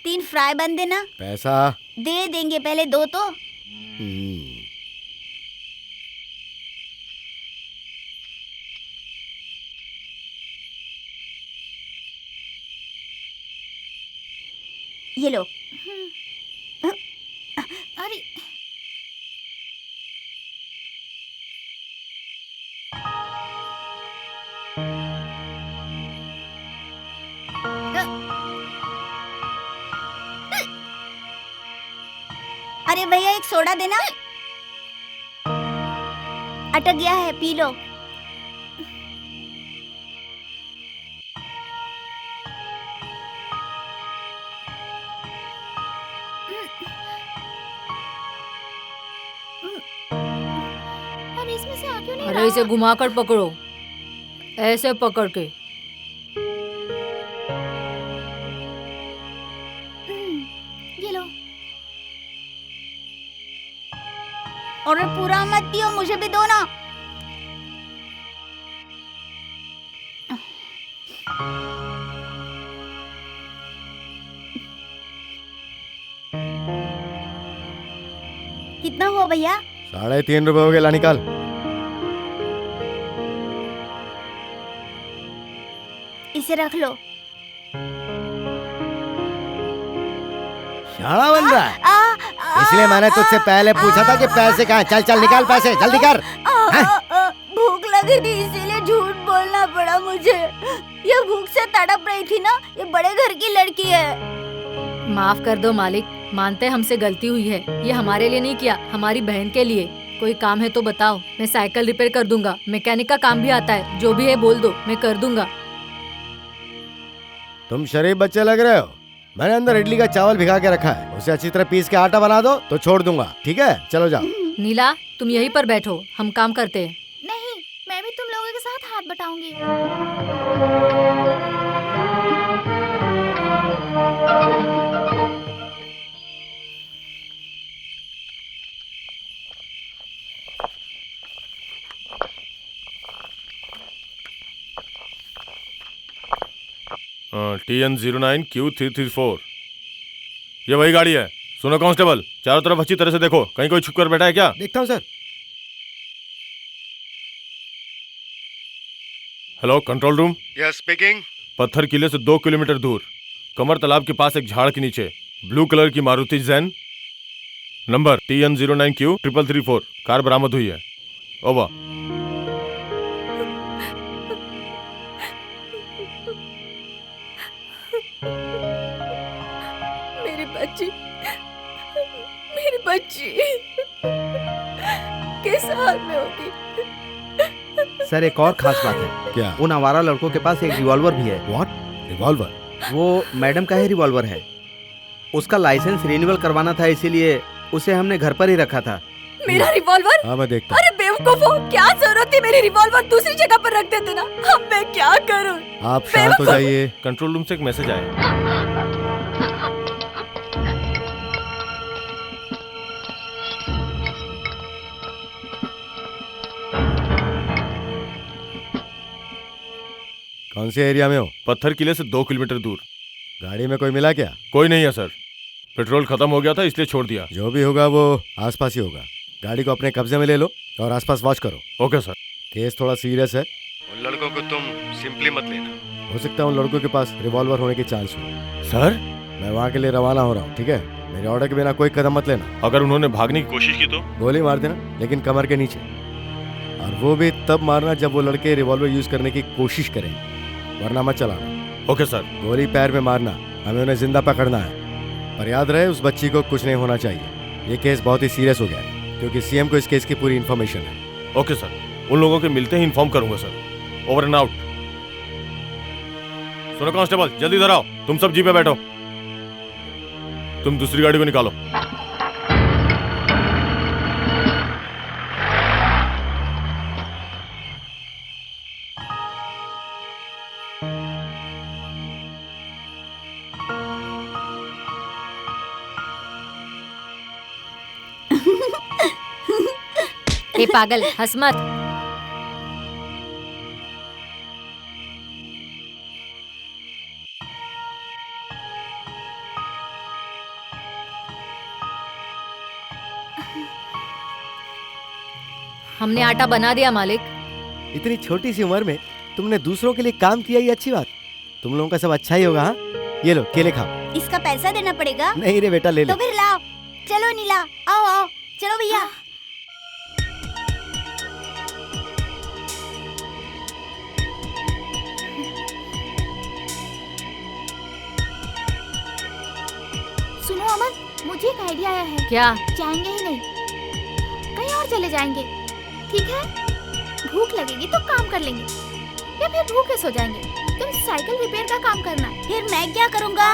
तीन फ्राई बन देना। पैसा दे देंगे, पहले दो तो। ये लो। अरे अरे भैया एक सोडा देना। अटक गया है, पी लो। अरे इसमें से आ क्यों नहीं अरे रहा? इसे घुमाकर पकड़ो, ऐसे पकड़ के। ये लो। और पूरा मत पियो, मुझे भी दो ना। कितना हुआ भैया? 3.5 रुपए हो गए। ला निकाल। इसे रख लो। शाना बन रहा है। इसलिए मैंने तुझसे पहले पूछा था कि पैसे कहाँ हैं। चल चल निकाल पैसे, जल्दी कर। भूख लगी थी इसीलिए झूठ बोलना पड़ा मुझे। ये भूख से तड़प रही थी ना, ये बड़े घर की लड़की है। माफ कर दो मालिक, मानते हैं हमसे गलती हुई है। ये हमारे लिए नहीं किया, हमारी बहन के लिए। कोई काम है तो बताओ, मैं साइकिल रिपेयर कर दूंगा। मैकेनिक का काम भी आता है, जो भी है बोल दो, मैं कर दूंगा। तुम शरीफ बच्चे लग रहे हो। मैंने अंदर इडली का चावल भिगा के रखा है, उसे अच्छी तरह पीस के आटा बना दो तो छोड़ दूंगा। ठीक है, चलो जाओ। नीला, तुम यहीं पर बैठो, हम काम करते हैं। नहीं, मैं भी तुम लोगों के साथ हाथ बटाऊंगी। TN09Q334। ये वही गाड़ी है। सुनो कांस्टेबल, चारों तरफ अच्छी तरह से देखो, कहीं कोई छुप कर बैठा है क्या? देखता हूँ sir. Hello, control room. Yes speaking. पत्थर किले से 2 किलोमीटर दूर कमर तालाब के पास एक झाड़ के नीचे ब्लू कलर की Maruti Jain number TN09Q334 car बरामद हुई है। ओवर। मेरी बच्ची किस हाल में होगी? सर एक और खास बात है। क्या? उन आवारा लड़कों के पास एक रिवॉल्वर भी है। व्हाट? रिवॉल्वर? वो मैडम का ही रिवॉल्वर है। उसका लाइसेंस रिन्यूअल करवाना था, इसीलिए उसे हमने घर पर ही रखा था। मेरा रिवॉल्वर? हाँ मैं देखता हूँ। अरे बेवकूफो, क्या जरूरत थी मेरी रिवॉल्वर दूसरी जगह पर रख देते ना। अब मैं क्या करूं? आप शांत हो जाइए। कंट्रोल रूम से एक मैसेज आया। कौन से एरिया में हो? पत्थर किले से 2 किलोमीटर दूर। गाड़ी में कोई मिला क्या? कोई नहीं है सर, पेट्रोल खत्म हो गया था इसलिए छोड़ दिया। जो भी होगा वो आसपास ही होगा। गाड़ी को अपने कब्जे में ले लो और आसपास वॉच करो। Okay sir. केस थोड़ा सीरियस है। उन लड़कों को तुम सिंपली मत लेना। हो सकता है उन लड़कों के पास रिवॉल्वर होने के चांस हो। सर मैं वहाँ के लिए रवाना हो रहा हूँ, ठीक है? मेरे ऑर्डर के बिना कोई कदम मत लेना। अगर उन्होंने भागने की कोशिश की तो? गोली मार देना, लेकिन कमर के नीचे। और वो भी तब मारना जब वो लड़के रिवॉल्वर यूज करने की कोशिश करें, वरना मत चलाना। Okay sir. गोली पैर में मारना, हमें उन्हें जिंदा पकड़ना है। पर याद रहे उस बच्ची को कुछ नहीं होना चाहिए। ये केस बहुत ही सीरियस हो गया है क्योंकि सीएम को इस केस की पूरी इन्फॉर्मेशन है। ओके सर, उन लोगों के मिलते ही इन्फॉर्म करूंगा सर। Over and out. सुनो कांस्टेबल, जल्दी इधर आओ। तुम सब जीप पे बैठो। तुम दूसरी गाड़ी को निकालो। हे पागल, हंस मत। हमने आटा बना दिया मालिक। इतनी छोटी सी उम्र में तुमने दूसरों के लिए काम किया, ये अच्छी बात। तुम लोगों का सब अच्छा ही होगा। हाँ, ये लो केले खाओ। इसका पैसा देना पड़ेगा? नहीं रे बेटा, ले ले। तो फिर लाओ। चलो नीला, आओ आओ, चलो भैया। सुनो अमन, मुझे एक आइडिया आया है। क्या? जाएंगे ही नहीं, कहीं और चले जाएंगे, ठीक है? भूख लगेगी तो काम कर लेंगे, या फिर भूखे सो जाएंगे। तुम साइकिल रिपेयर का काम करना। फिर मैं क्या करूँगा?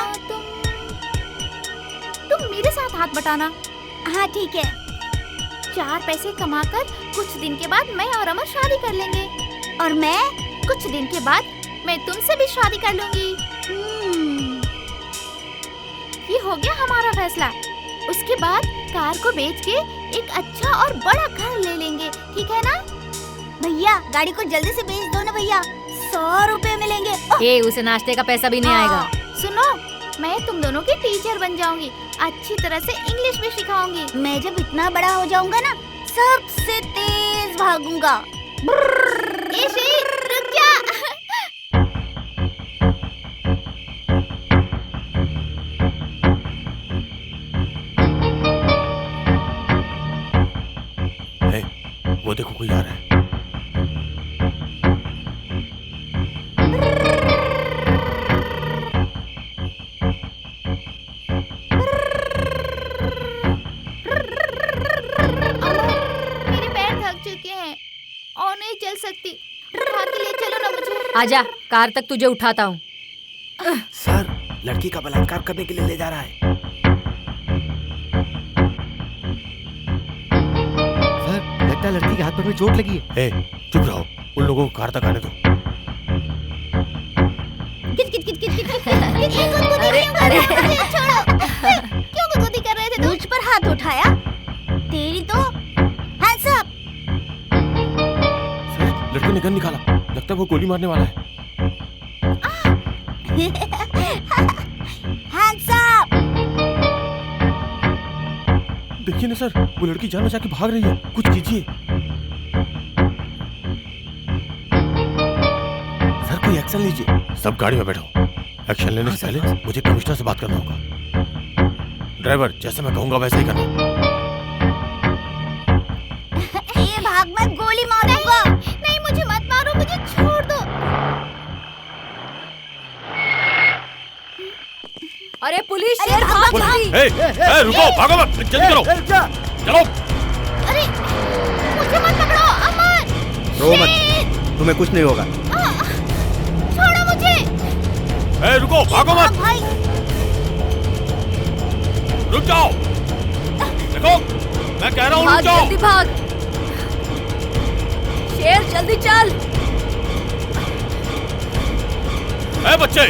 तुम मेरे साथ हाथ बटाना। हाँ ठीक है। 4 पैसे कमाकर कुछ दिन के बाद मैं और अमर शादी कर लेंगे। और मैं? कुछ दिन के बाद मैं तुमसे भी शादी कर लूंगी। ये हो गया हमारा फैसला। उसके बाद कार को बेच के एक अच्छा और बड़ा घर ले लेंगे, ठीक है ना? भैया गाड़ी को जल्दी से बेच दो ना भैया, 100 रुपए मिलेंगे। ए, उसे नाश्ते का पैसा भी नहीं आएगा। सुनो, मैं तुम दोनों की टीचर बन जाऊंगी, अच्छी तरह से इंग्लिश भी सिखाऊंगी। मैं जब इतना बड़ा हो जाऊंगा ना, सबसे तेज भागूंगा। ए शेर, रुक जा। वो देखो कोई आ रहा है। मेरे पैर थक चुके हैं और नहीं चल सकती। उठा के ले चलो ना मुझे। आजा, कार तक तुझे उठाता हूँ। सर, लड़की का बलात्कार करने के लिए ले जा रहा है। सर, लगता है लड़की के हाथ पर में चोट लगी है। ए, चुप रहो, उन लोगों को कार तक आने दो। अरे अरे, क्यों गुदगुदी कर रहे थे तुम? मुझ पर हाथ उठाया? तेरी तो हैंड्स अप। लड़के ने गन निकाला, लगता है वो गोली मारने वाला है। Hands up. देखिए ना सर, वो लड़की जान बचा के भाग रही है, कुछ कीजिए। सर कोई एक्शन लीजिए। सब गाड़ी में बैठो। एक्शन लेने से पहले मुझे कमिश्नर से बात करना होगा। ड्राइवर, जैसे मैं कहूंगा वैसे ही करना। ये भाग, मैं गोली मारूंगा। नहीं, मुझे मत मारो, मुझे छोड़ दो। अरे पुलिस, शेर भाग जल्दी। रुको, भागो मत, जल्दी करो। चलो। अरे मुझे मत पकड़ो, अमन। रो मत, तुम्हें कुछ नहीं होगा। छोड़ो मुझे। रुको, भागो मत। भाई रुक जाओ। देखो, मैं कह रहा हूँ रुक भाग जाओ। जल्दी भाग। शेर जल्दी चल। बच्चे,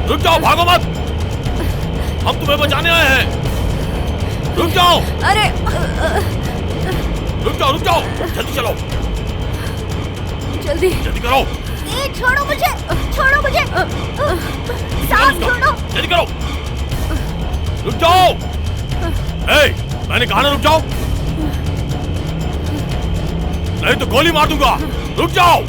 रुक जाओ, भागो मत। हम तुम्हें बचाने आए हैं। रुक जाओ। अरे रुक जाओ, जल्दी चलो। जल्दी करो। छोड़ो मुझे, छोड़ो मुझे। सांस छोड़ो। जल्दी करो। रुक जाओ। मैंने कहा ना रुक जाओ, नहीं तो गोली मार दूंगा। रुक जाओ।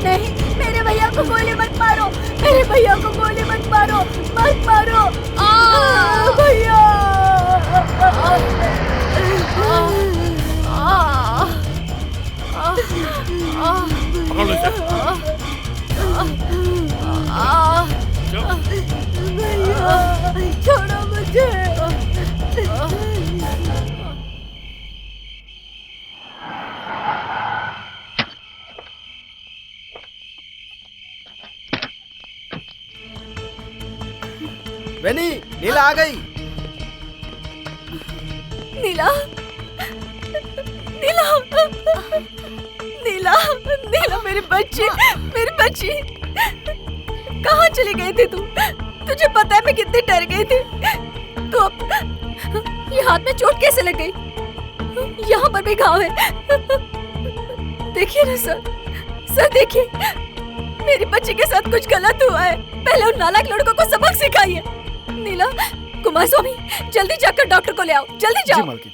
नहीं, मेरे भैया को गोली मत मारो, मेरे भैया को गोली मत मारो, मत मारो। भैया। पकड़ लो इसे। भैया, छोड़ो मुझे। वेनी, नीला आ गई। नीला, नीला, नीला, नीला, मेरी बच्ची, मेरी बच्ची। कहाँ चली गई थी तू? तुझे पता है मैं कितनी डर गई थी। तो अब ये हाथ में चोट कैसे लग गई? यहाँ पर भी घाव है। देखिए ना सर देखिए, मेरी बच्ची के साथ कुछ गलत हुआ है। पहले उन नालायक लड़कों को सबक सिखाइए। नीला, कुमार स्वामी, जल्दी जाकर डॉक्टर को ले आओ, जल्दी जाओ। जी मालकिन।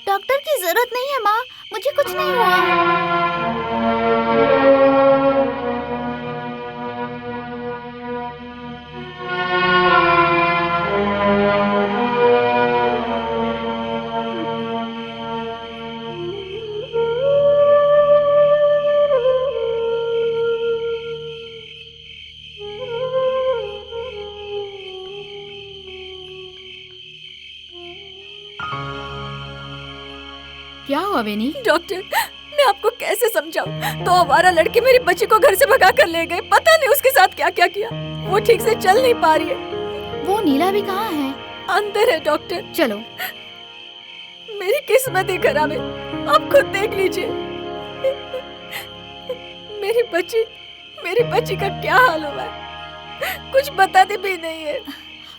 डॉक्टर की जरूरत नहीं है माँ, मुझे कुछ नहीं हुआ। क्या हुआ वेनी? डॉक्टर, मैं आपको कैसे समझाऊं? तो आवारा लड़के मेरी बच्ची को घर से भगा कर ले गए। पता नहीं उसके साथ क्या क्या किया। वो ठीक से चल नहीं पा रही है। वो नीला भी कहाँ है? अंदर है डॉक्टर। चलो। मेरी किस्मत ही खराब है, आप खुद देख लीजिए। मेरी बच्ची का क्या हाल हुआ है, कुछ बताते भी नहीं है।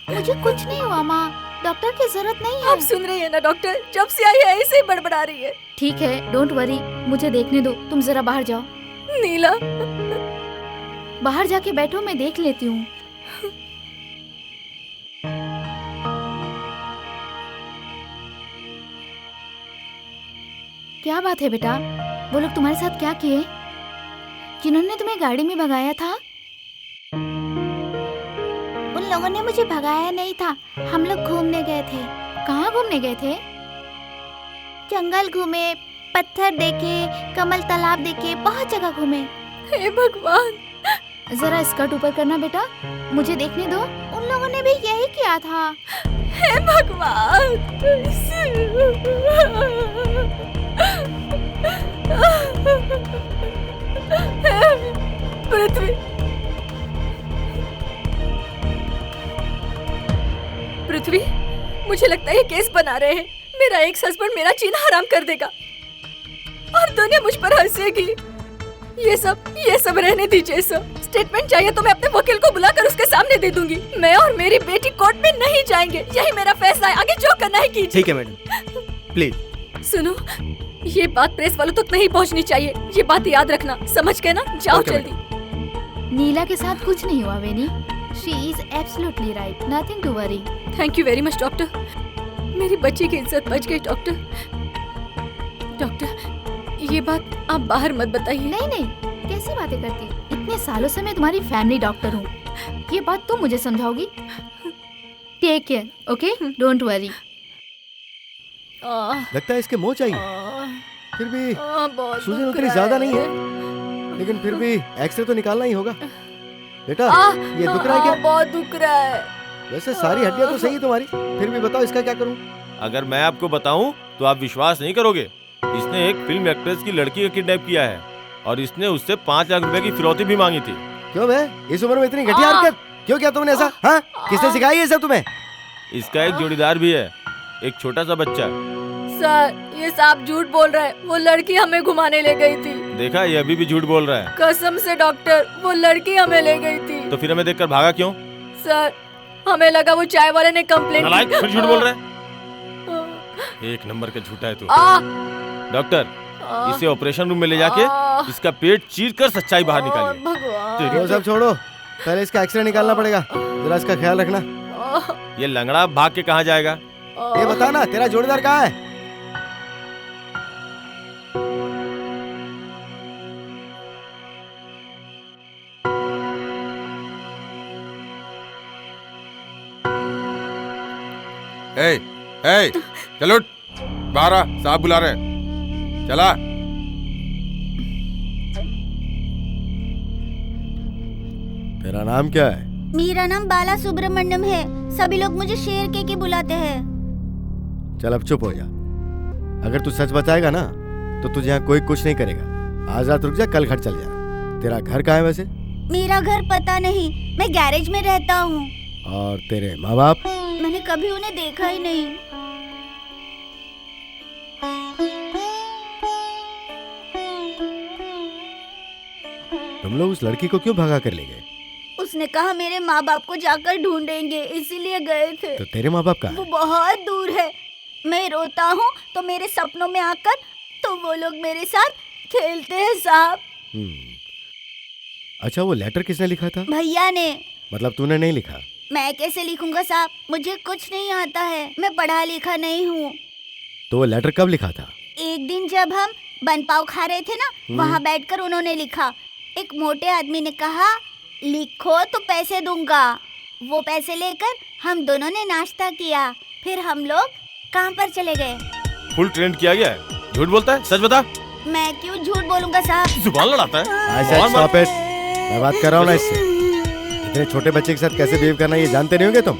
मुझे कुछ नहीं हुआ माँ, डॉक्टर की जरूरत नहीं है। आप सुन रही है ना डॉक्टर? जब से आई है ऐसे ही बड़बड़ा रही है। ठीक है, डोंट वरी, मुझे देखने दो। तुम जरा बाहर जाओ। नीला, बाहर जाके बैठो, मैं देख लेती हूँ। क्या बात है बेटा? वो लोग तुम्हारे साथ क्या किए जिन्होंने तुम्हें गाड़ी में भगाया था? उन लोगों ने मुझे भगाया नहीं था, हम लोग घूमने गए थे। कहाँ घूमने गए थे? जंगल घूमे, पत्थर देखे, कमल तालाब देखे, बहुत जगह घूमे। हे भगवान, जरा स्कर्ट ऊपर करना बेटा, मुझे देखने दो। उन लोगों ने भी यही किया था। हे भगवान। पृथ्वी, मुझे लगता है ये केस बना रहे हैं। मेरा एक्स हस्बैंड मेरा जीना हराम कर देगा और दुनिया मुझ पर हंसेगी। ये सब रहने दीजिए सर। स्टेटमेंट चाहिए तो मैं अपने वकील को बुलाकर उसके सामने दे दूंगी। मैं और मेरी बेटी कोर्ट में नहीं जाएंगे, यही मेरा फैसला है। आगे जो करना है कीजिए। ठीक है मैडम, प्लीज। सुनो, ये बात प्रेस वालों तक नहीं पहुंचनी चाहिए। ये बात याद रखना, समझ गए ना? जाओ Okay, जल्दी। नीला के साथ कुछ नहीं हुआ Veni. She is absolutely right, nothing to worry. Thank you very much doctor, मेरी बच्ची की इज्जत बच गई। डॉक्टर डॉक्टर ये बात आप बाहर मत बताइए। नहीं नहीं, कैसी बातें करती, इतने सालों से मैं तुम्हारी फैमिली डॉक्टर हूँ, ये बात तुम मुझे समझाओगी। Take care, okay, don't worry. लगता है इसके मोह चाहिए, फिर भी सूजन उतनी ज्यादा नहीं है, लेकिन फिर भी एक्सरे तो निकालना ही होगा। बेटा ये दुख रहा है क्या? बहुत दुख रहा है। वैसे सारी हड्डियां तो सही है तुम्हारी, फिर भी बताओ इसका क्या करूं? अगर मैं आपको बताऊं तो आप विश्वास नहीं करोगे। इसने एक फिल्म एक्ट्रेस की लड़की का किडनैप किया है और इसने उससे 5 लाख रुपए की फिरौती भी मांगी थी। क्यों बे, इस उम्र में इतनी घटिया हरकत क्यों किया तुमने ऐसा? हाँ, किसने सिखाई ये सब तुम्हें? इसका एक जोड़ीदार भी है, एक छोटा सा बच्चा। सर ये साहब झूठ बोल रहा है, वो लड़की हमें घुमाने ले गई थी। देखा, ये अभी भी झूठ बोल रहा है। कसम से डॉक्टर, वो लड़की हमें ले गई थी। तो फिर हमें देखकर भागा क्यों? सर हमें लगा वो चाय वाले ने कंप्लेंट नालायक, फिर झूठ बोल रहा है। एक नंबर का झूठा है तू। डॉक्टर इसे ऑपरेशन रूम में ले जाके इसका पेट चीर कर सच्चाई बाहर निकालिए। भगवान, वो सब छोड़ो, पहले इसका एक्सरे निकालना पड़ेगा, जरा इसका ख्याल रखना। ये लंगड़ा भाग के कहाँ जाएगा? ये बता ना, तेरा जोड़ीदार कहाँ है? ए, चलो उठ, बाहर आ, साहब बुला रहे हैं। चला। तेरा नाम क्या है? मेरा नाम बाला सुब्रमण्यम है, सभी लोग मुझे शेर के बुलाते हैं। चल अब चुप हो जा। अगर तू सच बताएगा ना तो तुझे यहाँ कोई कुछ नहीं करेगा। आज रात रुक जा, कल घर चल जा। तेरा घर कहाँ है वैसे? मेरा घर पता नहीं, मैं गैरेज में रहता हूँ। और तेरे माँ बाप? मैंने कभी उन्हें देखा ही नहीं। तुम लोग उस लड़की को क्यों भगा कर ले गए? उसने कहा मेरे माँ बाप को जाकर ढूंढेंगे, इसीलिए गए थे। तो तेरे माँ बाप कहाँ वो हैं? बहुत दूर है। मैं रोता हूँ तो मेरे सपनों में आकर तो वो लोग मेरे साथ खेलते हैं साहब। अच्छा, वो लेटर किसने लिखा था? भैया ने। मतलब तूने नहीं लिखा? मैं कैसे लिखूंगा साहब, मुझे कुछ नहीं आता है, मैं पढ़ा लिखा नहीं हूँ। तो वो लेटर कब लिखा था? एक दिन जब हम बन पाव खा रहे थे ना, वहाँ बैठकर उन्होंने लिखा। एक मोटे आदमी ने कहा लिखो तो पैसे दूंगा। वो पैसे लेकर हम दोनों ने नाश्ता किया, फिर हम लोग काम पर चले गए। फुल ट्रेंड किया गया है, झूठ बोलता है, सच बता। मैं क्यों झूठ बोलूंगा साहब? जुबान लड़ाता है। स्टॉप इट, मैं बात कर रहा हूँ ना इससे। इतने छोटे बच्चे के साथ कैसे बिहेव करना ये जानते नहीं होंगे तुम?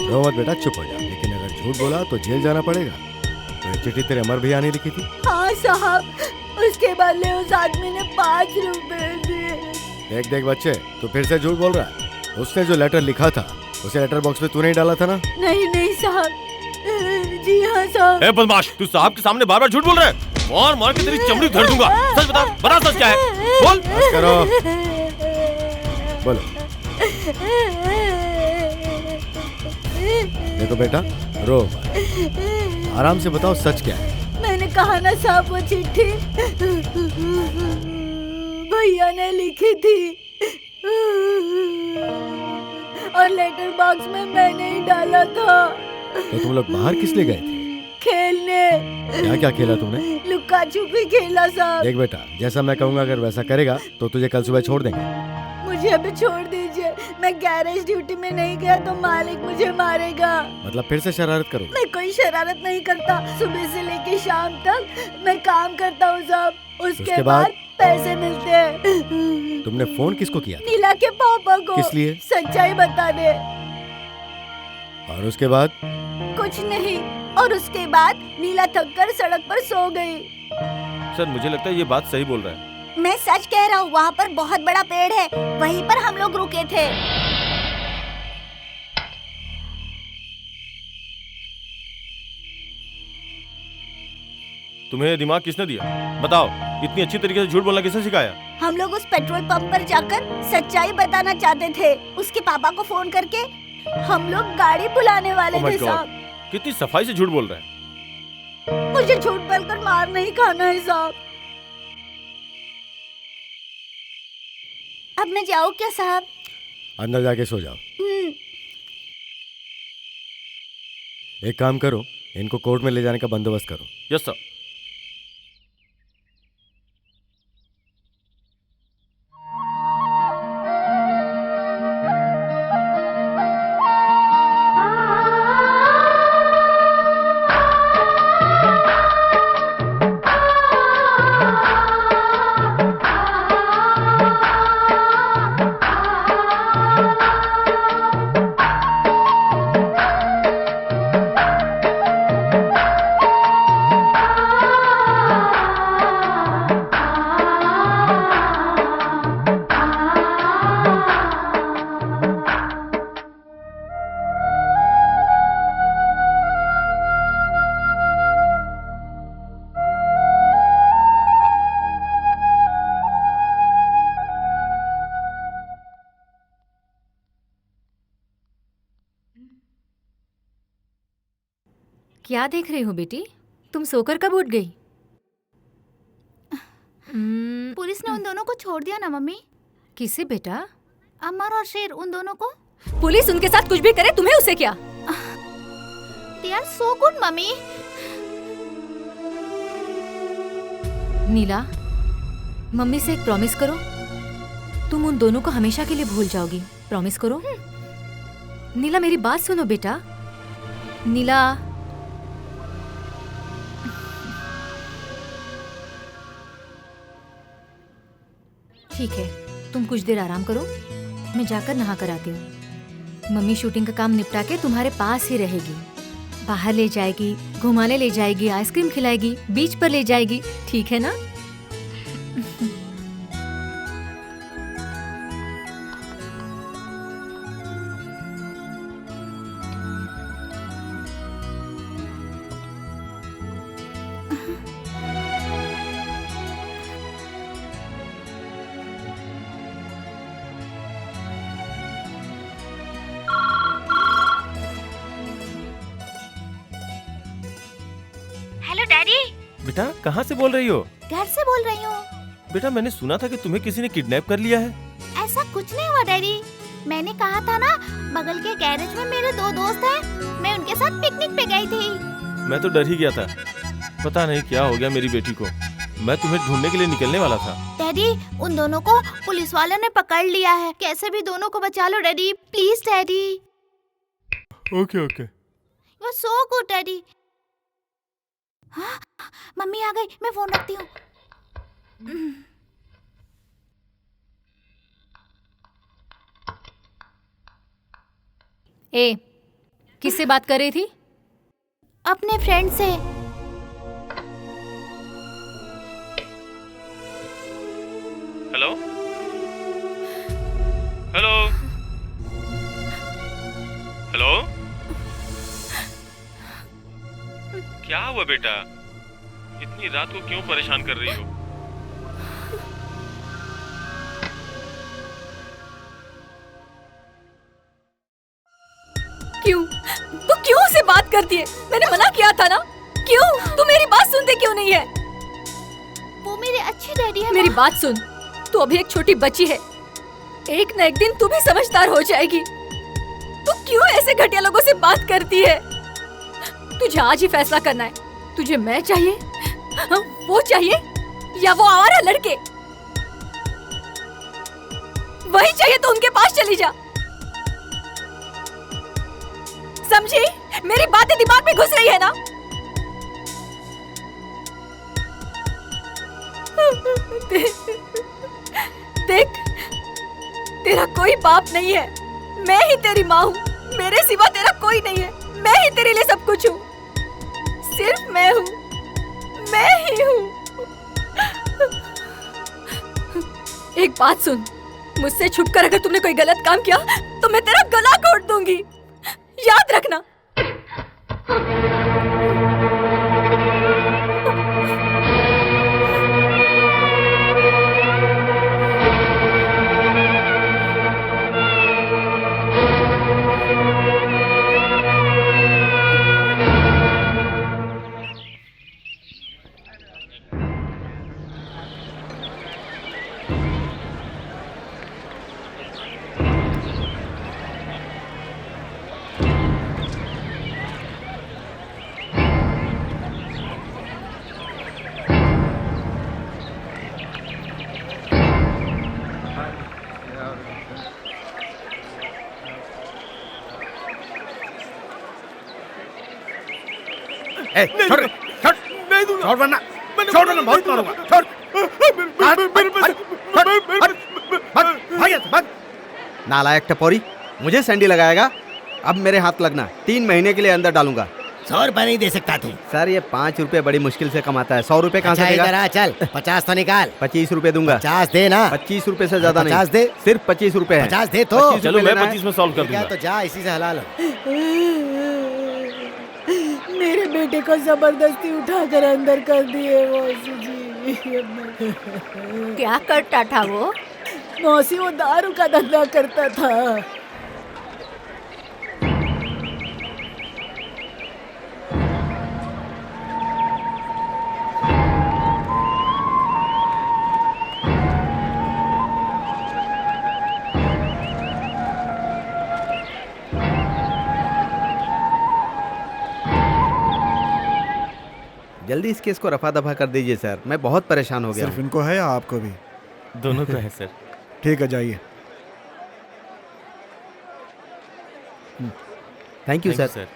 रो मत बेटा, चुप हो जा। लेकिन अगर झूठ बोला तो जेल जाना पड़ेगा। तो ये चिट्ठी तेरे अमर भैया ने लिखी थी? हाँ साहब, उसके बदले उस आदमी ने 5 रुपए दिए। देख देख बच्चे, तू फिर से झूठ बोल रहा है। उसने जो लेटर लिखा था उसे लेटर बॉक्स में तूने ही डाला था ना? नहीं नहीं साहब, जी हाँ साहब। ए बदमाश, तू साहब के सामने बार बार झूठ बोल रहा है। मार मार के तेरी चमड़ी उधेड़ दूंगा। सच बता, बता सच क्या है, बोल। बस करो, बोलो। देखो बेटा, रो मत। आराम से बताओ सच क्या है। मैंने कहा ना साहब, वो चिट्ठी भैया ने लिखी थी और लेटर बॉक्स में मैंने ही डाला था। तो तुम लोग बाहर किस लिए गए थे? खेलने। क्या क्या खेला तुमने? लुक्का छुपी खेला साहब। देख बेटा, जैसा मैं कहूँगा अगर वैसा करेगा तो तुझे कल सुबह छोड़ देंगे। मुझे अभी छोड़ दीजिए, मैं गैरेज ड्यूटी में नहीं गया तो मालिक मुझे मारेगा। मतलब फिर से शरारत करोगे? मैं कोई शरारत नहीं करता, सुबह से लेके शाम तक मैं काम करता हूँ साहब। उसके बाद पैसे मिलते हैं। तुमने फोन किसको किया था? नीला के पापा को। किस लिए? सच्चाई बता दे। और उसके बाद? कुछ नहीं। और उसके बाद नीला थक कर सड़क पर सो गई। सर मुझे लगता है ये बात सही बोल रहा है। मैं सच कह रहा हूँ, वहाँ पर बहुत बड़ा पेड़ है, वहीं पर हम लोग रुके थे। तुम्हें ये दिमाग किसने दिया? बताओ, इतनी अच्छी तरीके से झूठ बोलना किसने सिखाया? हम लोग उस पेट्रोल पंप पर जाकर सच्चाई बताना चाहते थे। उसके पापा को फोन करके हम लोग गाड़ी बुलाने वाले थे साहब। कितनी सफाई से झूठ बोल रहा है। मुझे झूठ बोलकर मार नहीं खाना है साहब। अब मैं जाऊँ क्या साहब? अंदर जाके सो जाओ। एक काम करो, इनको कोर्ट में ले जाने का बंदोबस्त करो। Yes sir. क्या देख रही हो बेटी? तुम सोकर कब उठ गई? पुलिस ने उन दोनों को छोड़ दिया ना मम्मी। किसे बेटा? अमर और शेर, उन दोनों को। पुलिस उनके साथ कुछ भी करे, तुम्हें उसे क्या? They are so good mummy. Neela, mummy से एक प्रॉमिस करो, तुम उन दोनों को हमेशा के लिए भूल जाओगी। प्रॉमिस करो। नीला मेरी बात सुनो बेटा। नीला, ठीक है, तुम कुछ देर आराम करो, मैं जाकर नहा कर आती हूँ। मम्मी शूटिंग का काम निपटा के तुम्हारे पास ही रहेगी। बाहर ले जाएगी, घुमाने ले जाएगी, आइसक्रीम खिलाएगी, बीच पर ले जाएगी, ठीक है ना? Hello daddy. बेटा कहाँ से बोल रही हो? घर से बोल रही हूँ। बेटा मैंने सुना था कि तुम्हें किसी ने किडनैप कर लिया है। ऐसा कुछ नहीं हुआ डैडी। मैंने कहा था ना, बगल के गैरेज में मेरे 2 दोस्त हैं, मैं उनके साथ पिकनिक पे गई थी। मैं तो डर ही गया था, पता नहीं क्या हो गया मेरी बेटी को। मैं तुम्हें ढूंढने के लिए निकलने वाला था। डैडी, उन दोनों को पुलिस वालों ने पकड़ लिया है। कैसे भी दोनों को बचा लो daddy, please daddy. Okay okay. You are so good daddy. हाँ, मम्मी आ गई, मैं फोन रखती हूँ। ए, किससे बात कर रही थी? अपने फ्रेंड से। हेलो हेलो हेलो, क्या हुआ बेटा? इतनी रात को क्यों परेशान कर रही हो? क्यों? तू क्यों उसे बात करती है? मैंने मना किया था ना। क्यों? तू मेरी बात सुनते क्यों नहीं है? वो मेरे अच्छे डैडी है। मेरी बात सुन, तू अभी एक छोटी बच्ची है, एक न एक दिन तू भी समझदार हो जाएगी। तू क्यों ऐसे घटिया लोगों से बात करती है? तुझे आज ही फैसला करना है, तुझे मैं चाहिए, वो चाहिए, या वो आवारा लड़के? वही चाहिए तो उनके पास चली जा। समझी? मेरी बातें दिमाग में घुस रही है ना? देख, तेरा कोई बाप नहीं है, मैं ही तेरी माँ हूँ। मेरे सिवा तेरा कोई नहीं है, मैं ही तेरे लिए सब कुछ हूँ। सिर्फ मैं हूँ, मैं ही हूँ। एक बात सुन, मुझसे छुपकर अगर तुमने कोई गलत काम किया तो मैं तेरा गला घोट दूंगी, याद रखना। ए, छोड़ नहीं दूंगा। छोड़ वरना बहुत मारूंगा। छोड़ भाग। नालायक टपोरी, मुझे सैंडी लगाएगा। अब मेरे हाथ लगना, 3 महीने के लिए अंदर डालूंगा। 100 रुपए नहीं दे सकता तू? सर ये 5 रुपए बड़ी मुश्किल से कमाता है, 100 रुपए कहाँ से देगा? इधर आ, चल 50 तो निकाल। 25 रुपए दूंगा। 50 दे ना। 25 रुपए से ज्यादा नहीं। 50 दे। सिर्फ 25 रुपए है। 50 दे तो। 25 चलो रुपए मैं लेना है। 25 में सॉल्व कर क्या दूंगा। तो जा, इसी से हला लो। मेरे बेटे को जबरदस्ती उठाकर अंदर कर दिए मौसी जी। क्या करता था वो? मौसी वो दारू का धंधा करता था। जल्दी इस केस को रफा दफा कर दीजिए सर, मैं बहुत परेशान हो गया सिर्फ हूँ। इनको है या आपको भी? दोनों को है सर। ठीक है, जाइए। Thank you sir.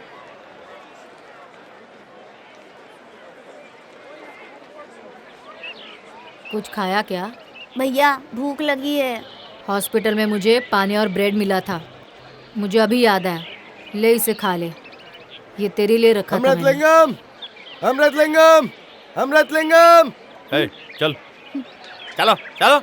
कुछ खाया क्या? भैया भूख लगी है। हॉस्पिटल में मुझे पानी और ब्रेड मिला था, मुझे अभी याद आया। ले इसे खा ले, ये तेरे लिए रखा था मैंने। अमृतलिंगम, अमृतलिंगम, अमृतलिंगम। ए, चल चलो चलो।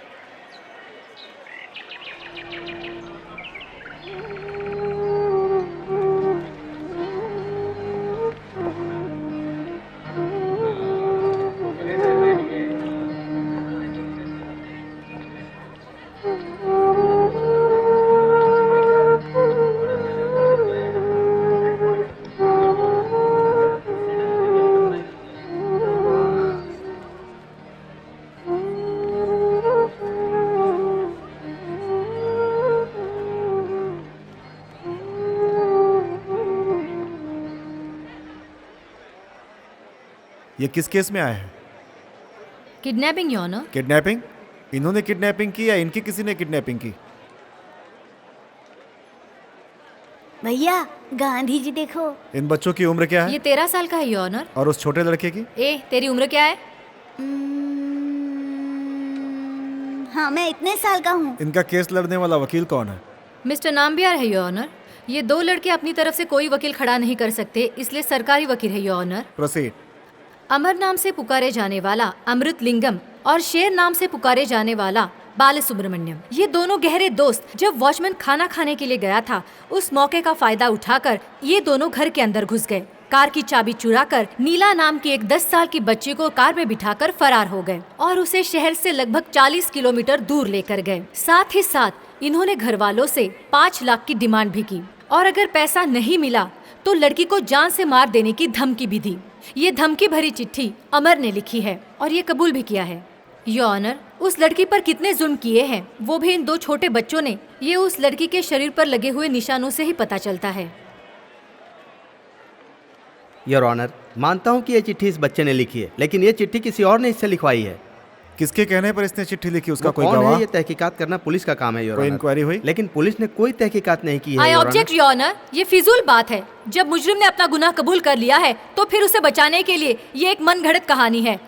ये किस केस में आए हैं? Kidnapping your honour. किडनैपिंग? इन्होंने किडनैपिंग की या इनकी किसी ने किडनैपिंग की? भैया गांधी जी देखो। इन बच्चों की उम्र क्या है? ये 13 साल का है योर ऑनर। और उस छोटे लड़के की? तेरी उम्र क्या है? हाँ मैं इतने साल का हूँ। इनका केस लड़ने वाला वकील कौन है? मिस्टर नाम्बियार है योर ऑनर। ये 2 लड़के अपनी तरफ से कोई वकील खड़ा नहीं कर सकते, इसलिए सरकारी वकील है योर ऑनर। प्रोसीड। अमर नाम से पुकारे जाने वाला अमृतलिंगम और शेर नाम से पुकारे जाने वाला बाल सुब्रमण्यम, ये दोनों गहरे दोस्त। जब वॉचमैन खाना खाने के लिए गया था, उस मौके का फायदा उठाकर ये दोनों घर के अंदर घुस गए। कार की चाबी चुराकर नीला नाम की एक 10 साल की बच्ची को कार में बिठाकर फरार हो गए और उसे शहर से लगभग 40 किलोमीटर दूर लेकर गए। साथ ही साथ इन्होंने घर वालों से 5 लाख की डिमांड भी की और अगर पैसा नहीं मिला तो लड़की को जान से मार देने की धमकी भी दी। ये धमकी भरी चिट्ठी अमर ने लिखी है और ये कबूल भी किया है। योर ऑनर, उस लड़की पर कितने जुल्म किए हैं वो भी इन 2 छोटे बच्चों ने, ये उस लड़की के शरीर पर लगे हुए निशानों से ही पता चलता है। योर ऑनर, मानता हूँ कि ये चिट्ठी इस बच्चे ने लिखी है, लेकिन ये चिट्ठी किसी और ने इससे लिखवाई है। किसके कहने पर इसने चिट्ठी लिखी? उसका वो कोई कौन गवाह? है ये तहकीकात करना पुलिस का काम है योर कोई ऑनर। इंक्वायरी हुई? लेकिन पुलिस ने कोई तहकीकात नहीं की है I your object honour. Your honour, ये फिजूल बात है। जब मुजरिम ने अपना गुनाह कबूल कर लिया है तो फिर उसे बचाने के लिए ये एक मनगढ़ंत कहानी है।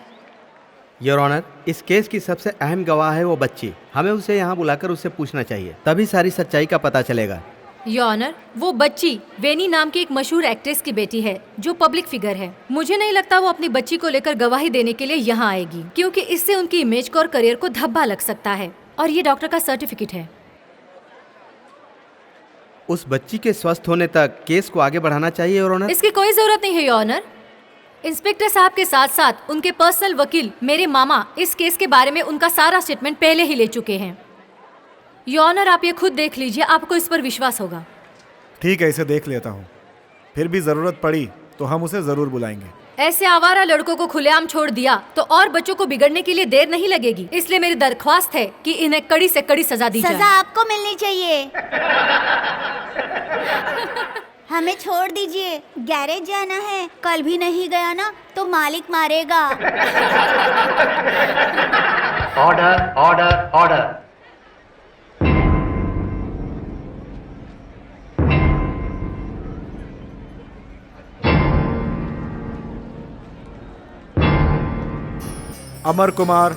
योर ऑनर, इस केस की सबसे अहम गवाह है वो बच्ची। हमें उसे यहाँ बुलाकर उससे पूछना चाहिए, तभी सारी सच्चाई का पता चलेगा। योर ऑनर, वो बच्ची वेनी नाम की एक मशहूर एक्ट्रेस की बेटी है जो पब्लिक फिगर है। मुझे नहीं लगता वो अपनी बच्ची को लेकर गवाही देने के लिए यहाँ आएगी, क्योंकि इससे उनकी इमेज को और करियर को धब्बा लग सकता है। और ये डॉक्टर का सर्टिफिकेट है। उस बच्ची के स्वस्थ होने तक केस को आगे बढ़ाना चाहिए योर ऑनर। इसकी कोई जरूरत नहीं है योर ऑनर। इंस्पेक्टर साहब के साथ साथ उनके पर्सनल वकील मेरे मामा इस केस के बारे में उनका सारा स्टेटमेंट पहले ही ले चुके हैं। योर ऑनर, आप ये खुद देख लीजिए, आपको इस पर विश्वास होगा। ठीक है, इसे देख लेता हूँ। फिर भी जरूरत पड़ी तो हम उसे जरूर बुलाएंगे। ऐसे आवारा लड़कों को खुलेआम छोड़ दिया तो और बच्चों को बिगड़ने के लिए देर नहीं लगेगी। इसलिए मेरी दरख्वास्त है कि इन्हें कड़ी से कड़ी सजा दी जाए। सजा आपको मिलनी चाहिए। हमें छोड़ दीजिए, गैरेज जाना है। कल भी नहीं गया ना तो मालिक मारेगा। Order order order. Amar Kumar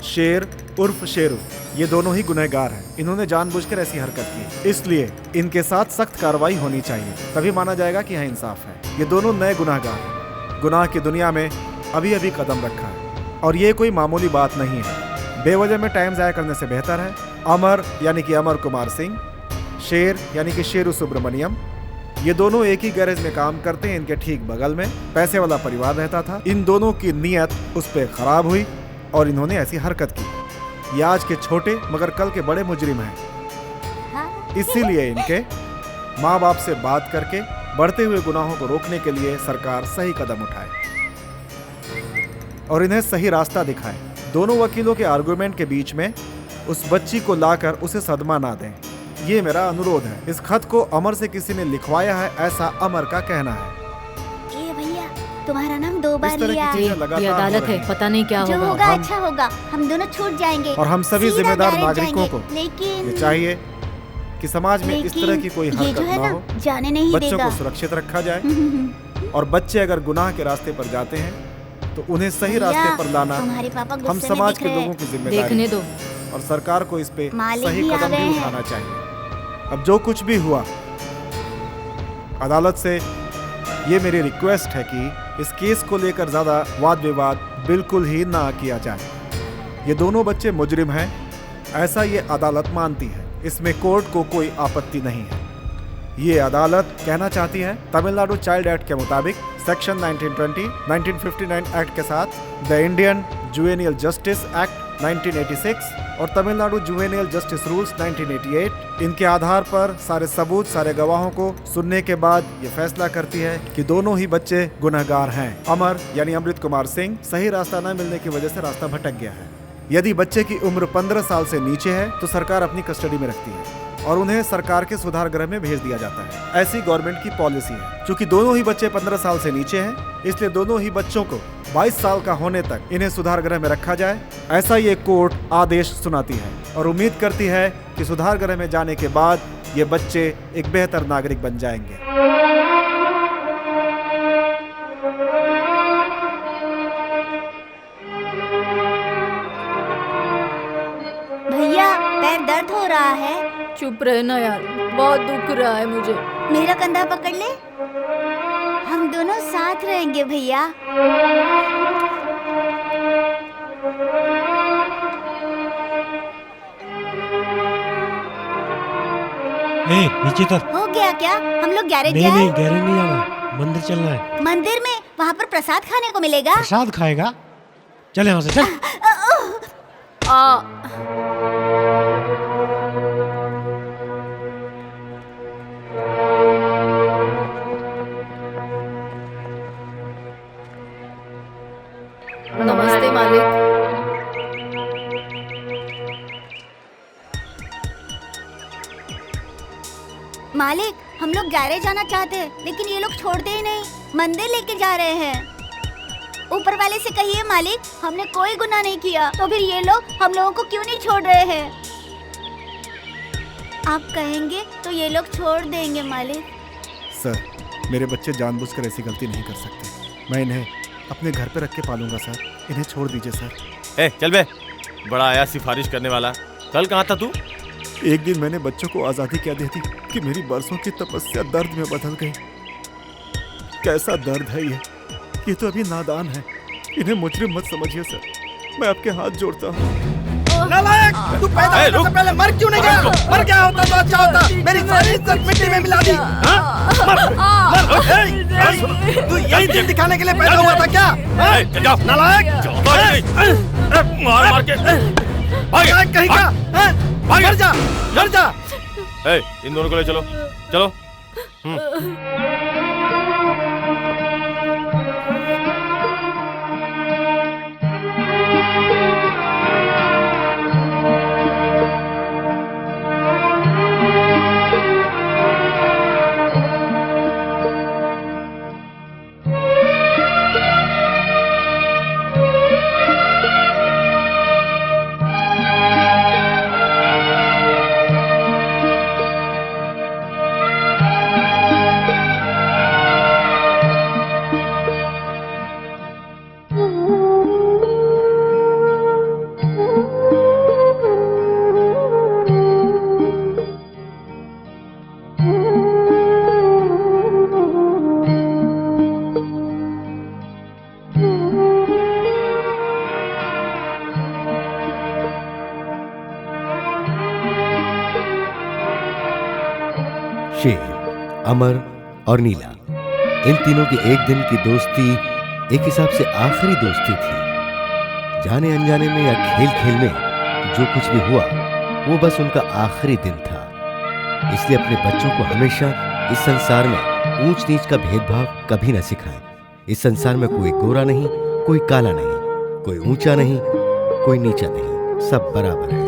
Sher उर्फ शेरू, ये दोनों ही गुनहगार हैं। इन्होंने जानबूझकर ऐसी हरकत की, इसलिए इनके साथ सख्त कार्रवाई होनी चाहिए, तभी माना जाएगा कि यहाँ इंसाफ है। ये दोनों नए गुनहगार हैं, गुनाह की दुनिया में अभी अभी कदम रखा है और ये कोई मामूली बात नहीं है। बेवजह में टाइम ज़ाया करने से बेहतर है। अमर यानी कि अमर कुमार सिंह, शेर यानी कि शेरू सुब्रमण्यम, ये दोनों एक ही गैरेज में काम करते हैं। इनके ठीक बगल में पैसे वाला परिवार रहता था। इन दोनों की नीयत उस पर खराब हुई और इन्होंने ऐसी हरकत की। ये आज के छोटे मगर कल के बड़े मुजरिम हैं। इसीलिए इनके माँ बाप से बात करके बढ़ते हुए गुनाहों को रोकने के लिए सरकार सही कदम उठाए और इन्हें सही रास्ता दिखाए। दोनों वकीलों के आर्गुमेंट के बीच में उस बच्ची को लाकर उसे सदमा ना दें, ये मेरा अनुरोध है। इस खत को अमर से किसी ने लिखवाया है, ऐसा अमर का कहना है। ए भैया, तुम्हारा नाम 2 बार इस तरह लिया। की चीजें लगातार ये अदालत हो रही है, हैं। पता नहीं क्या जो होगा। होगा हम- अच्छा होगा, हम दोनों छूट जाएंगे और हम सभी सीधा जिम्मेदार गैरेज नागरिकों जाएंगे। को लेकिन ये चाहिए कि समाज में इस तरह की कोई ये हरकत जो है ना ना, हो, जाने नहीं बच्चों देगा। को सुरक्षित रखा जाए और बच्चे अगर गुनाह के रास्ते पर जाते हैं तो उन्हें सही भैया, रास्ते पर लाना तुम्हारे पापा हम गुस्से में समाज दिख के रहे लोगों की देखने जिम्मेदारी दो। है और सरकार को इस पे मालिक सही भी आ कदम गए भी हैं। उठाना चाहिए। अब जो कुछ भी हुआ, अदालत से ये मेरी रिक्वेस्ट है कि इस केस को लेकर ज्यादा वाद विवाद बिल्कुल ही ना किया जाए। ये दोनों बच्चे मुजरिम हैं, ऐसा ये अदालत मानती है। इसमें कोर्ट को कोई आपत्ति नहीं है। ये अदालत कहना चाहती है तमिलनाडु चाइल्ड एक्ट के मुताबिक सेक्शन 1920, 1959 एक्ट के साथ द इंडियन जुवेनियल जस्टिस एक्ट 1986 और तमिलनाडु जुवेनियल जस्टिस रूल्स 1988, इनके आधार पर सारे सबूत, सारे गवाहों को सुनने के बाद ये फैसला करती है कि दोनों ही बच्चे गुनहगार हैं। अमर यानी अमृत कुमार सिंह सही रास्ता न मिलने की वजह से रास्ता भटक गया है। यदि बच्चे की उम्र 15 साल से नीचे है तो सरकार अपनी कस्टडी में रखती है और उन्हें सरकार के सुधार गृह में भेज दिया जाता है। ऐसी गवर्नमेंट की पॉलिसी है। चूंकि दोनों ही बच्चे 15 साल से नीचे हैं, इसलिए दोनों ही बच्चों को 22 साल का होने तक इन्हें सुधार गृह में रखा जाए, ऐसा ये कोर्ट आदेश सुनाती है और उम्मीद करती है कि सुधार गृह में जाने के बाद ये बच्चे एक बेहतर नागरिक बन जाएंगे। भैया, पैर दर्द हो रहा है। चुप रहना यार, बहुत दुख रहा है मुझे। मेरा कंधा पकड़ ले, हम दोनों साथ रहेंगे भैया। नीचे तर। हो गया क्या? हम लोग गैरेज नहीं जाएं? नहीं, गैरेज नहीं जाना, मंदिर चलना है। मंदिर में, वहाँ पर प्रसाद खाने को मिलेगा। प्रसाद खाएगा? चल यहाँ से चल। नमस्ते मालिक। मालिक, हम लोग गैरेज जाना चाहते हैं, लेकिन ये लोग छोड़ते ही नहीं, मंदिर लेके जा रहे हैं। ऊपर वाले से कहिए मालिक, हमने कोई गुनाह नहीं किया, तो फिर ये लोग हम लोगों को क्यों नहीं छोड़ रहे हैं? आप कहेंगे तो ये लोग छोड़ देंगे मालिक। सर, मेरे बच्चे जानबूझकर ऐसी गलती नहीं कर सकते। मैं इन्हें अपने घर पे रख के पालूंगा सर। इन्हें छोड़ दीजिए सर। ए चल बे, बड़ा आया सिफारिश करने वाला। कल कहाँ था तू? एक दिन मैंने बच्चों को आज़ादी क्या दी थी कि मेरी बरसों की तपस्या दर्द में बदल गई। कैसा दर्द है ये तो अभी नादान है। इन्हें मुजरिम मत समझिए सर, मैं आपके हाथ जोड़ता हूँ। नालायक, तू पैदा होने से पहले मर क्यों नहीं गया? मर गया होता तो अच्छा होता। मेरी सारी इज्जत मिट्टी में मिला दी। हाँ? तू यही दिन दिखाने के लिए पैदा हुआ था क्या? नालायक, मार मार के नालायक कहीं का? मर जा, मर जा। इन दोनों को ले चलो, चलो। शेर, अमर और नीला, इन तीनों की एक दिन की दोस्ती एक हिसाब से आखिरी दोस्ती थी। जाने अनजाने में या खेल खेल में जो कुछ भी हुआ वो बस उनका आखिरी दिन था। इसलिए अपने बच्चों को हमेशा इस संसार में ऊंच नीच का भेदभाव कभी न सिखाएं। इस संसार में कोई गोरा नहीं, कोई काला नहीं, कोई ऊंचा नहीं, कोई नीचा नहीं, सब बराबर है।